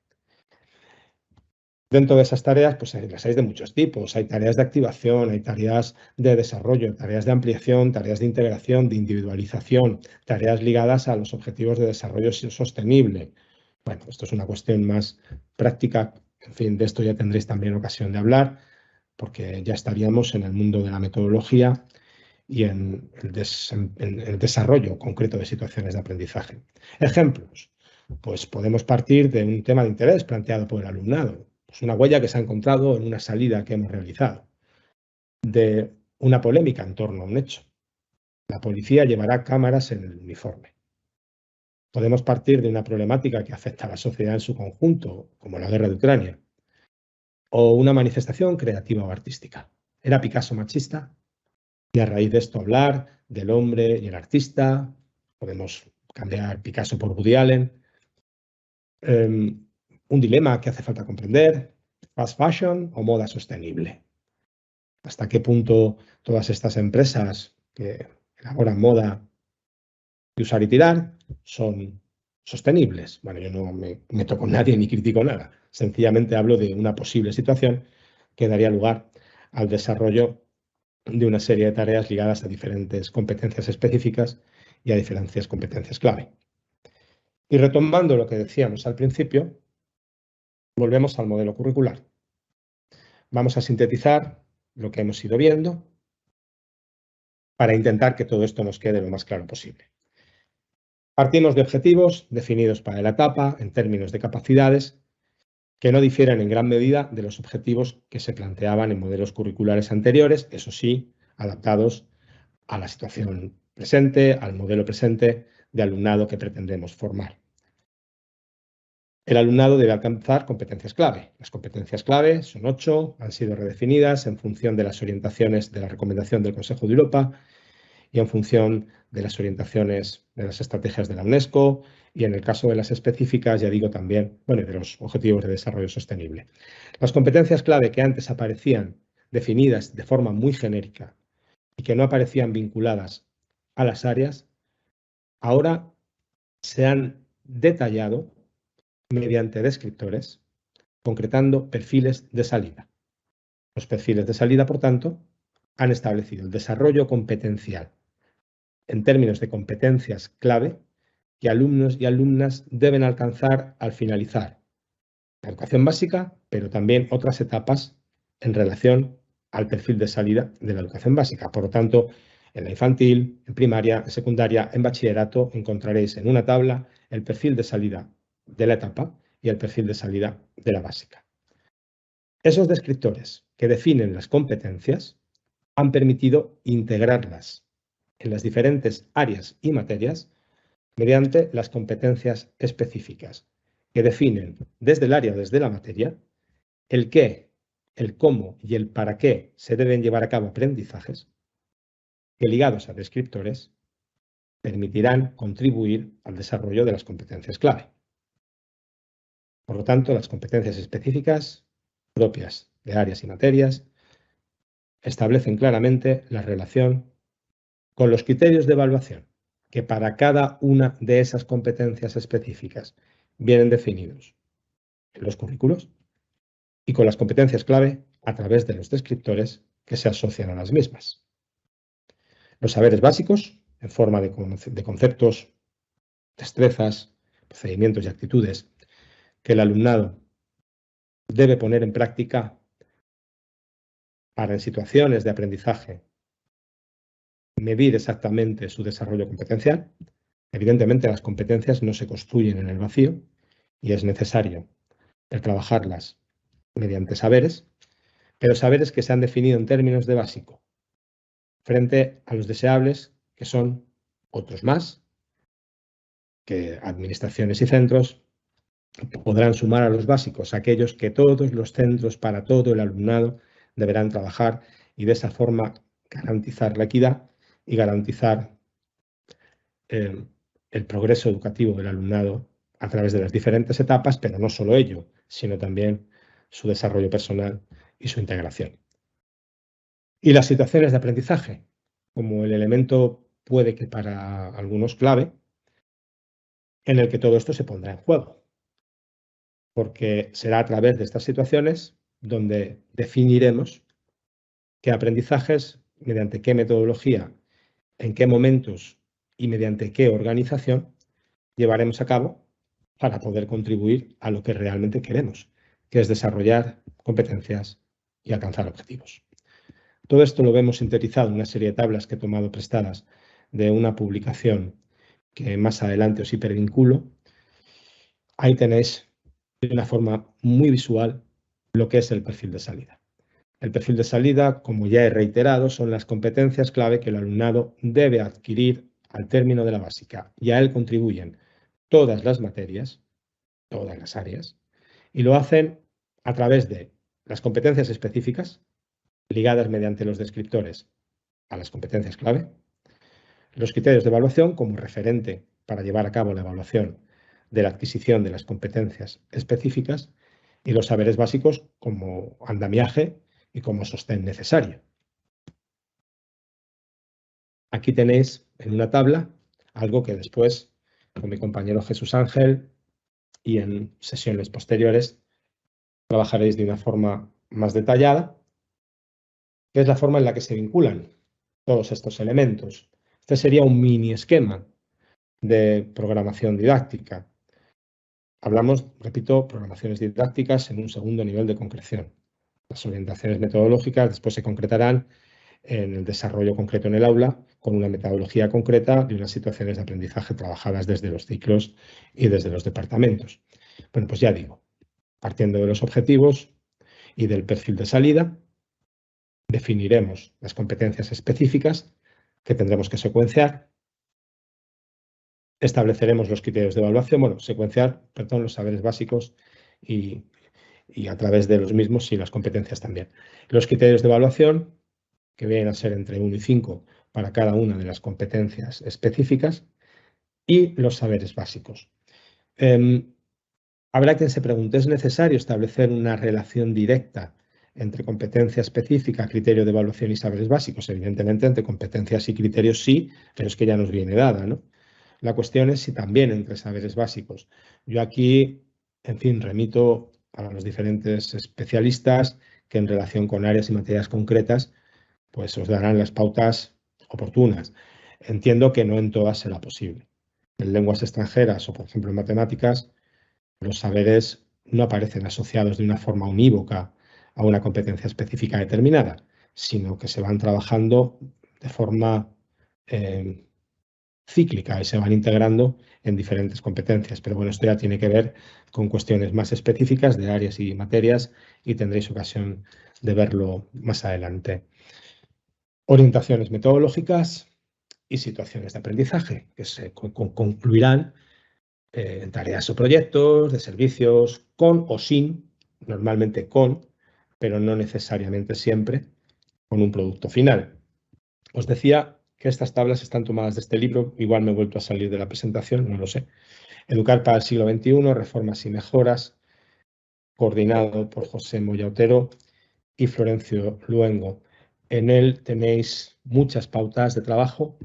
Dentro de esas tareas, pues las hay de muchos tipos. Hay tareas de activación, hay tareas de desarrollo, tareas de ampliación, tareas de integración, de individualización, tareas ligadas a los objetivos de desarrollo sostenible. Bueno, esto es una cuestión más práctica. En fin, de esto ya tendréis también ocasión de hablar, porque ya estaríamos en el mundo de la metodología y en el desarrollo concreto de situaciones de aprendizaje. Ejemplos. Pues podemos partir de un tema de interés planteado por el alumnado. Pues una huella que se ha encontrado en una salida que hemos realizado. De una polémica en torno a un hecho. La policía llevará cámaras en el uniforme. Podemos partir de una problemática que afecta a la sociedad en su conjunto, como la guerra de Ucrania. O una manifestación creativa o artística. ¿Era Picasso machista? Y a raíz de esto hablar del hombre y el artista. Podemos cambiar Picasso por Woody Allen. Un dilema que hace falta comprender, fast fashion o moda sostenible. ¿Hasta qué punto todas estas empresas que elaboran moda de usar y tirar son sostenibles? Bueno, yo no me meto con nadie ni critico nada. Sencillamente hablo de una posible situación que daría lugar al desarrollo de una serie de tareas ligadas a diferentes competencias específicas y a diferentes competencias clave. Y retomando lo que decíamos al principio, volvemos al modelo curricular. Vamos a sintetizar lo que hemos ido viendo para intentar que todo esto nos quede lo más claro posible. Partimos de objetivos definidos para la etapa en términos de capacidades que no difieren en gran medida de los objetivos que se planteaban en modelos curriculares anteriores, eso sí, adaptados a la situación presente, al modelo presente de alumnado que pretendemos formar. El alumnado debe alcanzar competencias clave. Las competencias clave son 8, han sido redefinidas en función de las orientaciones de la recomendación del Consejo de Europa y en función de las orientaciones de las estrategias de la UNESCO y en el caso de las específicas, ya digo también, bueno, de los Objetivos de Desarrollo Sostenible. Las competencias clave que antes aparecían definidas de forma muy genérica y que no aparecían vinculadas a las áreas, ahora se han detallado mediante descriptores, concretando perfiles de salida. Los perfiles de salida, por tanto, han establecido el desarrollo competencial en términos de competencias clave que alumnos y alumnas deben alcanzar al finalizar la educación básica, pero también otras etapas en relación al perfil de salida de la educación básica. Por lo tanto, en la infantil, en primaria, en secundaria, en bachillerato, encontraréis en una tabla el perfil de salida de la etapa y el perfil de salida de la básica. Esos descriptores que definen las competencias han permitido integrarlas en las diferentes áreas y materias mediante las competencias específicas que definen desde el área o desde la materia el qué, el cómo y el para qué se deben llevar a cabo aprendizajes que, ligados a descriptores, permitirán contribuir al desarrollo de las competencias clave. Por lo tanto, las competencias específicas propias de áreas y materias establecen claramente la relación con los criterios de evaluación que para cada una de esas competencias específicas vienen definidos en los currículos y con las competencias clave a través de los descriptores que se asocian a las mismas. Los saberes básicos, en forma de conceptos, destrezas, procedimientos y actitudes que el alumnado debe poner en práctica para, en situaciones de aprendizaje, medir exactamente su desarrollo competencial. Evidentemente, las competencias no se construyen en el vacío y es necesario el trabajarlas mediante saberes, pero saberes que se han definido en términos de básico, frente a los deseables, que son otros más, que administraciones y centros podrán sumar a los básicos aquellos que todos los centros para todo el alumnado deberán trabajar y de esa forma garantizar la equidad y garantizar el progreso educativo del alumnado a través de las diferentes etapas, pero no solo ello, sino también su desarrollo personal y su integración. Y las situaciones de aprendizaje, como el elemento puede que para algunos clave, en el que todo esto se pondrá en juego, porque será a través de estas situaciones donde definiremos qué aprendizajes, mediante qué metodología, en qué momentos y mediante qué organización llevaremos a cabo para poder contribuir a lo que realmente queremos, que es desarrollar competencias y alcanzar objetivos. Todo esto lo vemos sintetizado en una serie de tablas que he tomado prestadas de una publicación que más adelante os hipervinculo. Ahí tenéis de una forma muy visual lo que es el perfil de salida. El perfil de salida, como ya he reiterado, son las competencias clave que el alumnado debe adquirir al término de la básica, y a él contribuyen todas las materias, todas las áreas, y lo hacen a través de las competencias específicas, ligadas mediante los descriptores a las competencias clave, los criterios de evaluación como referente para llevar a cabo la evaluación de la adquisición de las competencias específicas, y los saberes básicos como andamiaje y como sostén necesario. Aquí tenéis en una tabla algo que después, con mi compañero Jesús Ángel y en sesiones posteriores, trabajaréis de una forma más detallada, que es la forma en la que se vinculan todos estos elementos. Este sería un mini esquema de programación didáctica. Hablamos, repito, programaciones didácticas en un segundo nivel de concreción. Las orientaciones metodológicas después se concretarán en el desarrollo concreto en el aula con una metodología concreta de unas situaciones de aprendizaje trabajadas desde los ciclos y desde los departamentos. Bueno, pues ya digo, partiendo de los objetivos y del perfil de salida, definiremos las competencias específicas que tendremos que secuenciar. Estableceremos los criterios de evaluación, los saberes básicos y a través de los mismos, sí, las competencias también. Los criterios de evaluación, que vienen a ser entre 1 y 5 para cada una de las competencias específicas, y los saberes básicos. Habrá quien se pregunte, ¿es necesario establecer una relación directa entre competencia específica, criterio de evaluación y saberes básicos? Evidentemente, entre competencias y criterios sí, pero es que ya nos viene dada, ¿no? La cuestión es si también entre saberes básicos. Yo aquí, en fin, remito a los diferentes especialistas que en relación con áreas y materias concretas, pues os darán las pautas oportunas. Entiendo que no en todas será posible. En lenguas extranjeras o, por ejemplo, en matemáticas, los saberes no aparecen asociados de una forma unívoca a una competencia específica determinada, sino que se van trabajando de forma cíclica y se van integrando en diferentes competencias. Pero bueno, esto ya tiene que ver con cuestiones más específicas de áreas y materias y tendréis ocasión de verlo más adelante. Orientaciones metodológicas y situaciones de aprendizaje que se concluirán en tareas o proyectos de servicios con o sin, normalmente con, pero no necesariamente siempre, con un producto final. Os decía que estas tablas están tomadas de este libro, igual me he vuelto a salir de la presentación, no lo sé. Educar para el siglo XXI, reformas y mejoras, coordinado por José Moya Otero y Florencio Luengo. En él tenéis muchas pautas de trabajo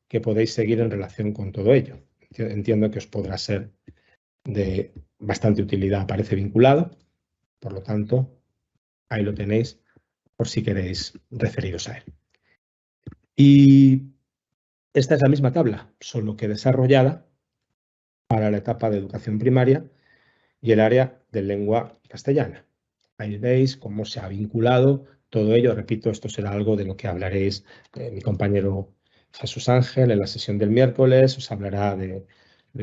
que podéis seguir en relación con todo ello. Entiendo que os podrá ser de bastante utilidad. Aparece vinculado, por lo tanto, ahí lo tenéis por si queréis referiros a él. Y esta es la misma tabla, solo que desarrollada para la etapa de educación primaria y el área de lengua castellana. Ahí veis cómo se ha vinculado todo ello. Repito, esto será algo de lo que hablaréis mi compañero Jesús Ángel en la sesión del miércoles. Os hablará de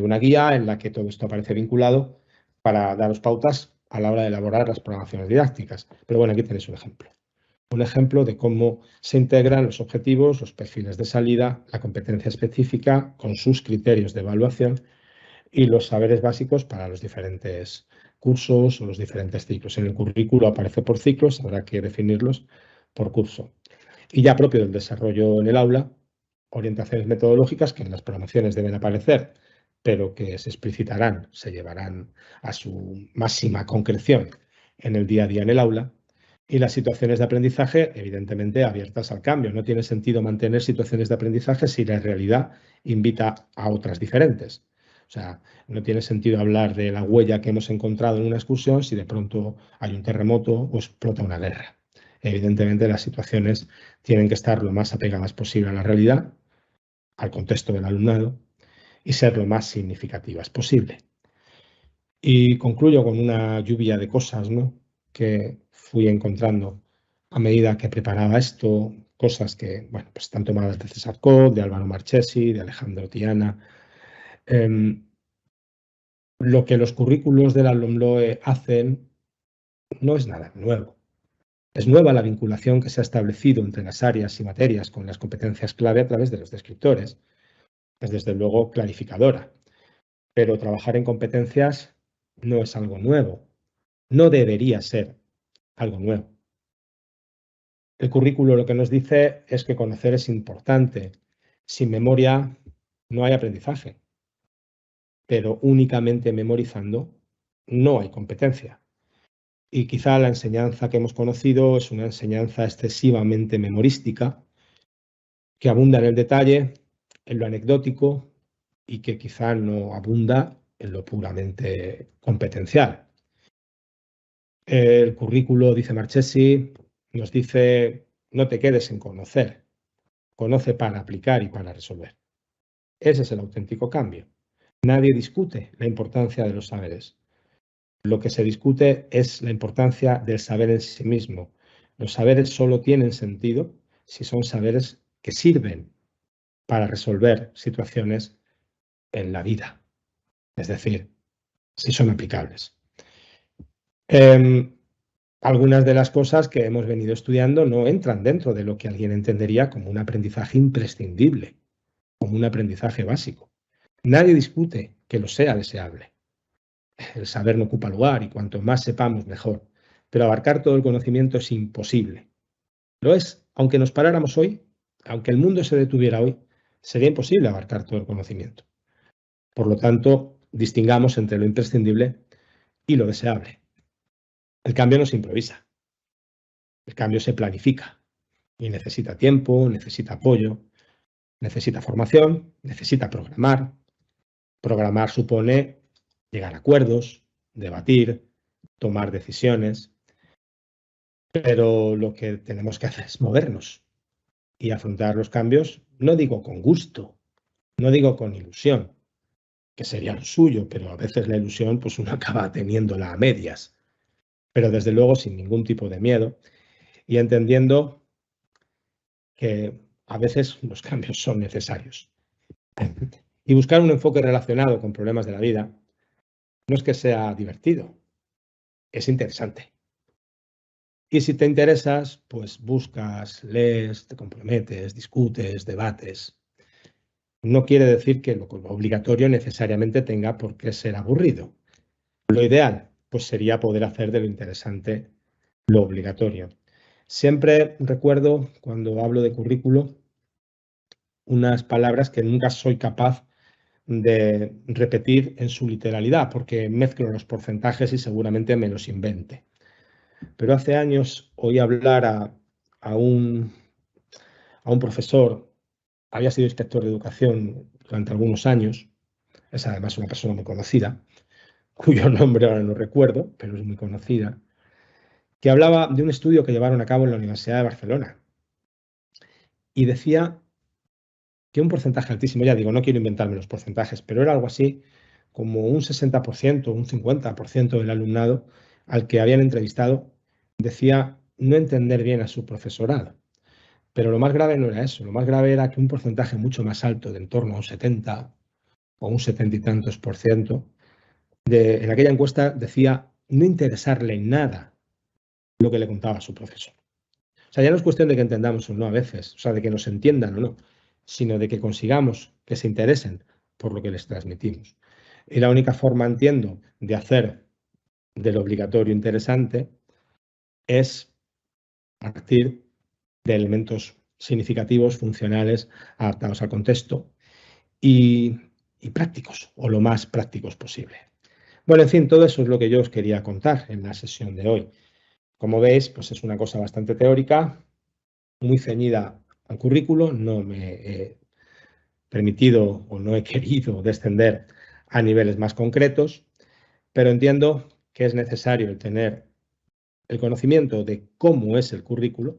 una guía en la que todo esto aparece vinculado para daros pautas a la hora de elaborar las programaciones didácticas. Pero bueno, aquí tenéis un ejemplo. Un ejemplo de cómo se integran los objetivos, los perfiles de salida, la competencia específica con sus criterios de evaluación y los saberes básicos para los diferentes cursos o los diferentes ciclos. En el currículo aparece por ciclos, habrá que definirlos por curso. Y ya propio del desarrollo en el aula, orientaciones metodológicas que en las programaciones deben aparecer, pero que se explicitarán, se llevarán a su máxima concreción en el día a día en el aula. Y las situaciones de aprendizaje, evidentemente, abiertas al cambio. No tiene sentido mantener situaciones de aprendizaje si la realidad invita a otras diferentes. O sea, no tiene sentido hablar de la huella que hemos encontrado en una excursión si de pronto hay un terremoto o explota una guerra. Evidentemente, las situaciones tienen que estar lo más apegadas posible a la realidad, al contexto del alumnado, y ser lo más significativas posible. Y concluyo con una lluvia de cosas, ¿no?, que fui encontrando a medida que preparaba esto, cosas que, bueno, pues están tomadas de César Coll, de Álvaro Marchesi, de Alejandro Tiana. Lo que los currículos de la LOMLOE hacen no es nada nuevo. Es nueva la vinculación que se ha establecido entre las áreas y materias con las competencias clave a través de los descriptores. Es desde luego clarificadora, pero trabajar en competencias no es algo nuevo, no debería ser algo nuevo. El currículo lo que nos dice es que conocer es importante. Sin memoria no hay aprendizaje, pero únicamente memorizando no hay competencia. Y quizá la enseñanza que hemos conocido es una enseñanza excesivamente memorística, que abunda en el detalle, en lo anecdótico y que quizá no abunda en lo puramente competencial. El currículo, dice Marchesi, nos dice: no te quedes en conocer, conoce para aplicar y para resolver. Ese es el auténtico cambio. Nadie discute la importancia de los saberes. Lo que se discute es la importancia del saber en sí mismo. Los saberes solo tienen sentido si son saberes que sirven para resolver situaciones en la vida, es decir, si son aplicables. Algunas de las cosas que hemos venido estudiando no entran dentro de lo que alguien entendería como un aprendizaje imprescindible, como un aprendizaje básico. Nadie discute que lo sea deseable. El saber no ocupa lugar y cuanto más sepamos, mejor. Pero abarcar todo el conocimiento es imposible. Lo es, aunque nos paráramos hoy, aunque el mundo se detuviera hoy, sería imposible abarcar todo el conocimiento. Por lo tanto, distingamos entre lo imprescindible y lo deseable. El cambio no se improvisa, el cambio se planifica y necesita tiempo, necesita apoyo, necesita formación, necesita programar. Programar supone llegar a acuerdos, debatir, tomar decisiones, pero lo que tenemos que hacer es movernos y afrontar los cambios, no digo con gusto, no digo con ilusión, que sería lo suyo, pero a veces la ilusión pues uno acaba teniéndola a medias, pero desde luego sin ningún tipo de miedo y entendiendo que a veces los cambios son necesarios. Y buscar un enfoque relacionado con problemas de la vida no es que sea divertido, es interesante. Y si te interesas, pues buscas, lees, te comprometes, discutes, debates. No quiere decir que lo obligatorio necesariamente tenga por qué ser aburrido. Lo ideal, pues sería poder hacer de lo interesante lo obligatorio. Siempre recuerdo, cuando hablo de currículo, unas palabras que nunca soy capaz de repetir en su literalidad, porque mezclo los porcentajes y seguramente me los invente. Pero hace años oí hablar a un profesor, había sido inspector de educación durante algunos años, es además una persona muy conocida, cuyo nombre ahora no recuerdo, pero es muy conocida, que hablaba de un estudio que llevaron a cabo en la Universidad de Barcelona y decía que un porcentaje altísimo, ya digo, no quiero inventarme los porcentajes, pero era algo así como un 60%, un 50% del alumnado al que habían entrevistado decía no entender bien a su profesorado. Pero lo más grave no era eso, lo más grave era que un porcentaje mucho más alto, de en torno a un 70 o un 70 y tantos por ciento, en aquella encuesta decía no interesarle nada lo que le contaba su profesor. O sea, ya no es cuestión de que entendamos o no a veces, o sea, de que nos entiendan o no, sino de que consigamos que se interesen por lo que les transmitimos. Y la única forma, entiendo, de hacer del obligatorio interesante es a partir de elementos significativos, funcionales, adaptados al contexto y prácticos, o lo más prácticos posible. Bueno, en fin, todo eso es lo que yo os quería contar en la sesión de hoy. Como veis, pues es una cosa bastante teórica, muy ceñida al currículo. No me he permitido o no he querido descender a niveles más concretos, pero entiendo que es necesario el tener el conocimiento de cómo es el currículo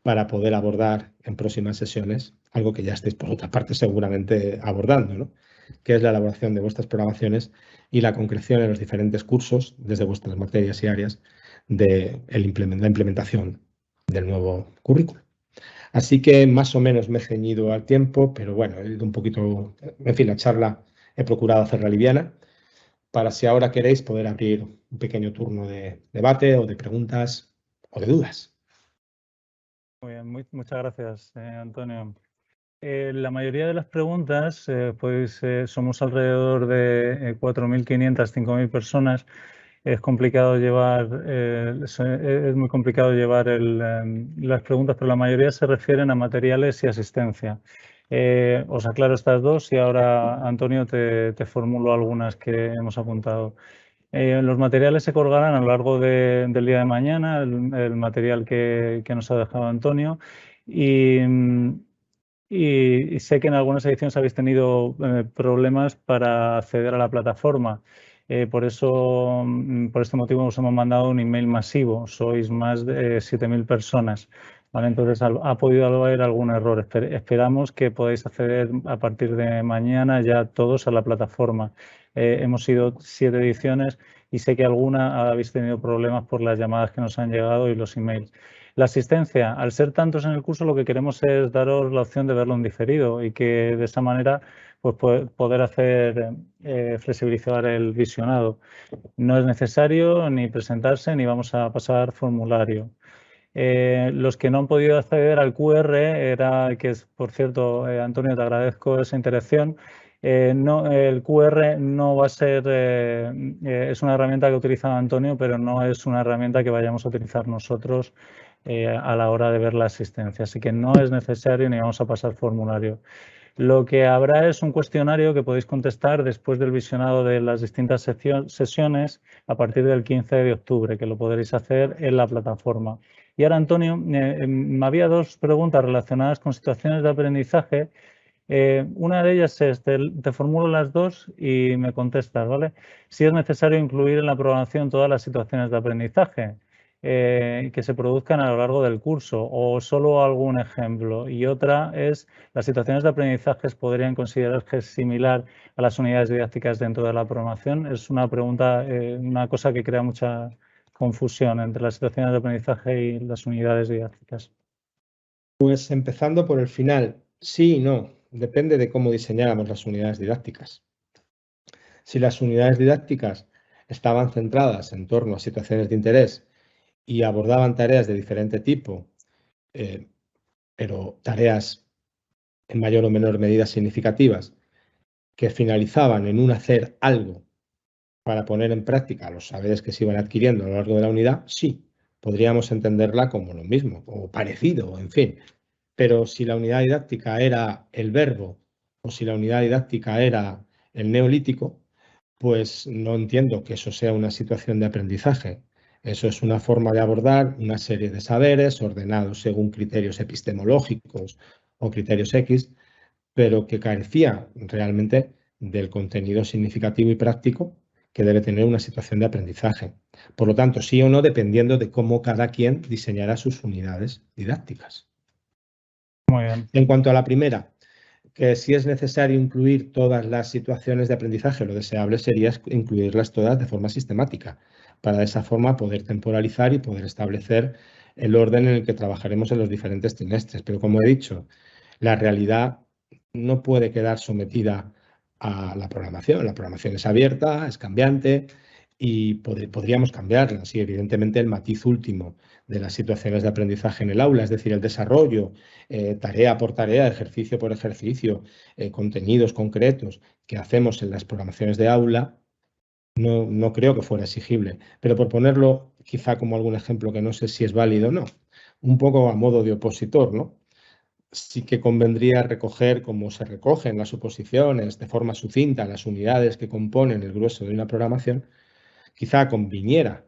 para poder abordar en próximas sesiones algo que ya estéis por otra parte seguramente abordando, ¿no? Que es la elaboración de vuestras programaciones y la concreción en los diferentes cursos desde vuestras materias y áreas de la implementación del nuevo currículo. Así que más o menos me he ceñido al tiempo, pero bueno, he ido un poquito, en fin, la charla he procurado hacerla liviana para, si ahora queréis, poder abrir un pequeño turno de debate o de preguntas o de dudas. Muy bien, muchas gracias, Antonio. La mayoría de las preguntas, pues somos alrededor de 4.500, 5.000 personas. Es complicado llevar, es muy complicado llevar las preguntas, pero la mayoría se refieren a materiales y asistencia. Os aclaro estas dos y ahora, Antonio, te formulo algunas que hemos apuntado. Los materiales se colgarán a lo largo del día de mañana, el material que nos ha dejado Antonio. Y sé que en algunas ediciones habéis tenido problemas para acceder a la plataforma. Por este motivo os hemos mandado un email masivo. Sois más de 7.000 personas. ¿Vale? Entonces ha podido haber algún error. Esperamos que podáis acceder a partir de mañana ya todos a la plataforma. Hemos sido 7 ediciones y sé que alguna habéis tenido problemas por las llamadas que nos han llegado y los emails. La asistencia, al ser tantos en el curso, lo que queremos es daros la opción de verlo en diferido y que de esa manera pues, poder hacer flexibilizar el visionado. No es necesario ni presentarse ni vamos a pasar formulario. Los que no han podido acceder al QR, que es, por cierto, Antonio, te agradezco esa interacción. El QR no va a ser, es una herramienta que ha utilizado Antonio, pero no es una herramienta que vayamos a utilizar nosotros a la hora de ver la asistencia. Así que no es necesario ni vamos a pasar formulario. Lo que habrá es un cuestionario que podéis contestar después del visionado de las distintas sesiones a partir del 15 de octubre, que lo podréis hacer en la plataforma. Y ahora, Antonio, me había dos preguntas relacionadas con situaciones de aprendizaje. Una de ellas es, te formulo las dos y me contestas, ¿vale? Si es necesario incluir en la programación todas las situaciones de aprendizaje que se produzcan a lo largo del curso o solo algún ejemplo. Y otra es, las situaciones de aprendizaje podrían considerarse similar a las unidades didácticas dentro de la programación. Es una pregunta, una cosa que crea mucha confusión entre las situaciones de aprendizaje y las unidades didácticas. Pues empezando por el final, sí y no, depende de cómo diseñáramos las unidades didácticas. Si las unidades didácticas estaban centradas en torno a situaciones de interés y abordaban tareas de diferente tipo, pero tareas en mayor o menor medida significativas, que finalizaban en un hacer algo para poner en práctica los saberes que se iban adquiriendo a lo largo de la unidad, sí, podríamos entenderla como lo mismo o parecido, en fin. Pero si la unidad didáctica era el verbo o si la unidad didáctica era el neolítico, pues no entiendo que eso sea una situación de aprendizaje. Eso es una forma de abordar una serie de saberes ordenados según criterios epistemológicos o criterios X, pero que carecía realmente del contenido significativo y práctico que debe tener una situación de aprendizaje. Por lo tanto, sí o no, dependiendo de cómo cada quien diseñará sus unidades didácticas. Muy bien. En cuanto a la primera, que si es necesario incluir todas las situaciones de aprendizaje, lo deseable sería incluirlas todas de forma sistemática, para de esa forma poder temporalizar y poder establecer el orden en el que trabajaremos en los diferentes trimestres. Pero como he dicho, la realidad no puede quedar sometida a la programación. La programación es abierta, es cambiante y podríamos cambiarlas. Y evidentemente el matiz último de las situaciones de aprendizaje en el aula, es decir, el desarrollo, tarea por tarea, ejercicio por ejercicio, contenidos concretos que hacemos en las programaciones de aula, no creo que fuera exigible. Pero por ponerlo quizá como algún ejemplo que no sé si es válido o no, un poco a modo de opositor, ¿no? Sí que convendría recoger, como se recogen las oposiciones, de forma sucinta las unidades que componen el grueso de una programación, quizá conviniera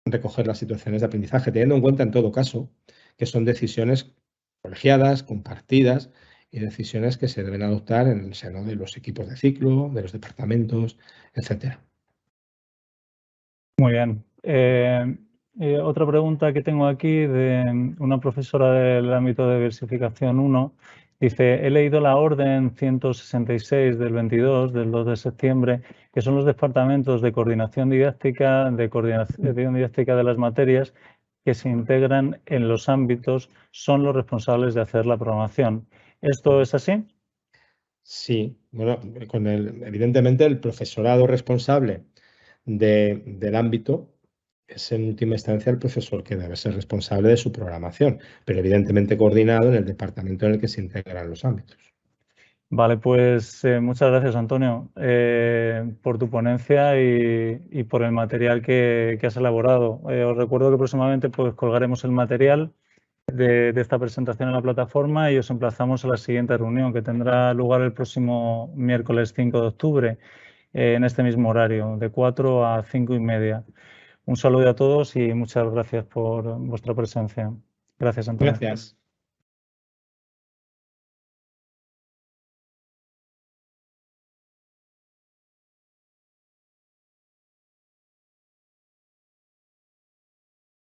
recoger las situaciones de aprendizaje, teniendo en cuenta en todo caso que son decisiones colegiadas, compartidas y decisiones que se deben adoptar en el seno de los equipos de ciclo, de los departamentos, etcétera. Muy bien. Otra pregunta que tengo aquí de una profesora del ámbito de versificación 1. Dice, he leído la orden 166 del 22, del 2 de septiembre, que son los departamentos de coordinación didáctica, de coordinación didáctica de las materias que se integran en los ámbitos, son los responsables de hacer la programación. ¿Esto es así? Sí, bueno, evidentemente el profesorado responsable del ámbito es en última instancia el profesor que debe ser responsable de su programación, pero evidentemente coordinado en el departamento en el que se integran los ámbitos. Vale, pues muchas gracias, Antonio, por tu ponencia y por el material que has elaborado. Os recuerdo que próximamente pues, colgaremos el material de esta presentación en la plataforma y os emplazamos a la siguiente reunión que tendrá lugar el próximo miércoles 5 de octubre en este mismo horario, de 4 a 5:30. Un saludo a todos y muchas gracias por vuestra presencia. Gracias, Antonio. Gracias.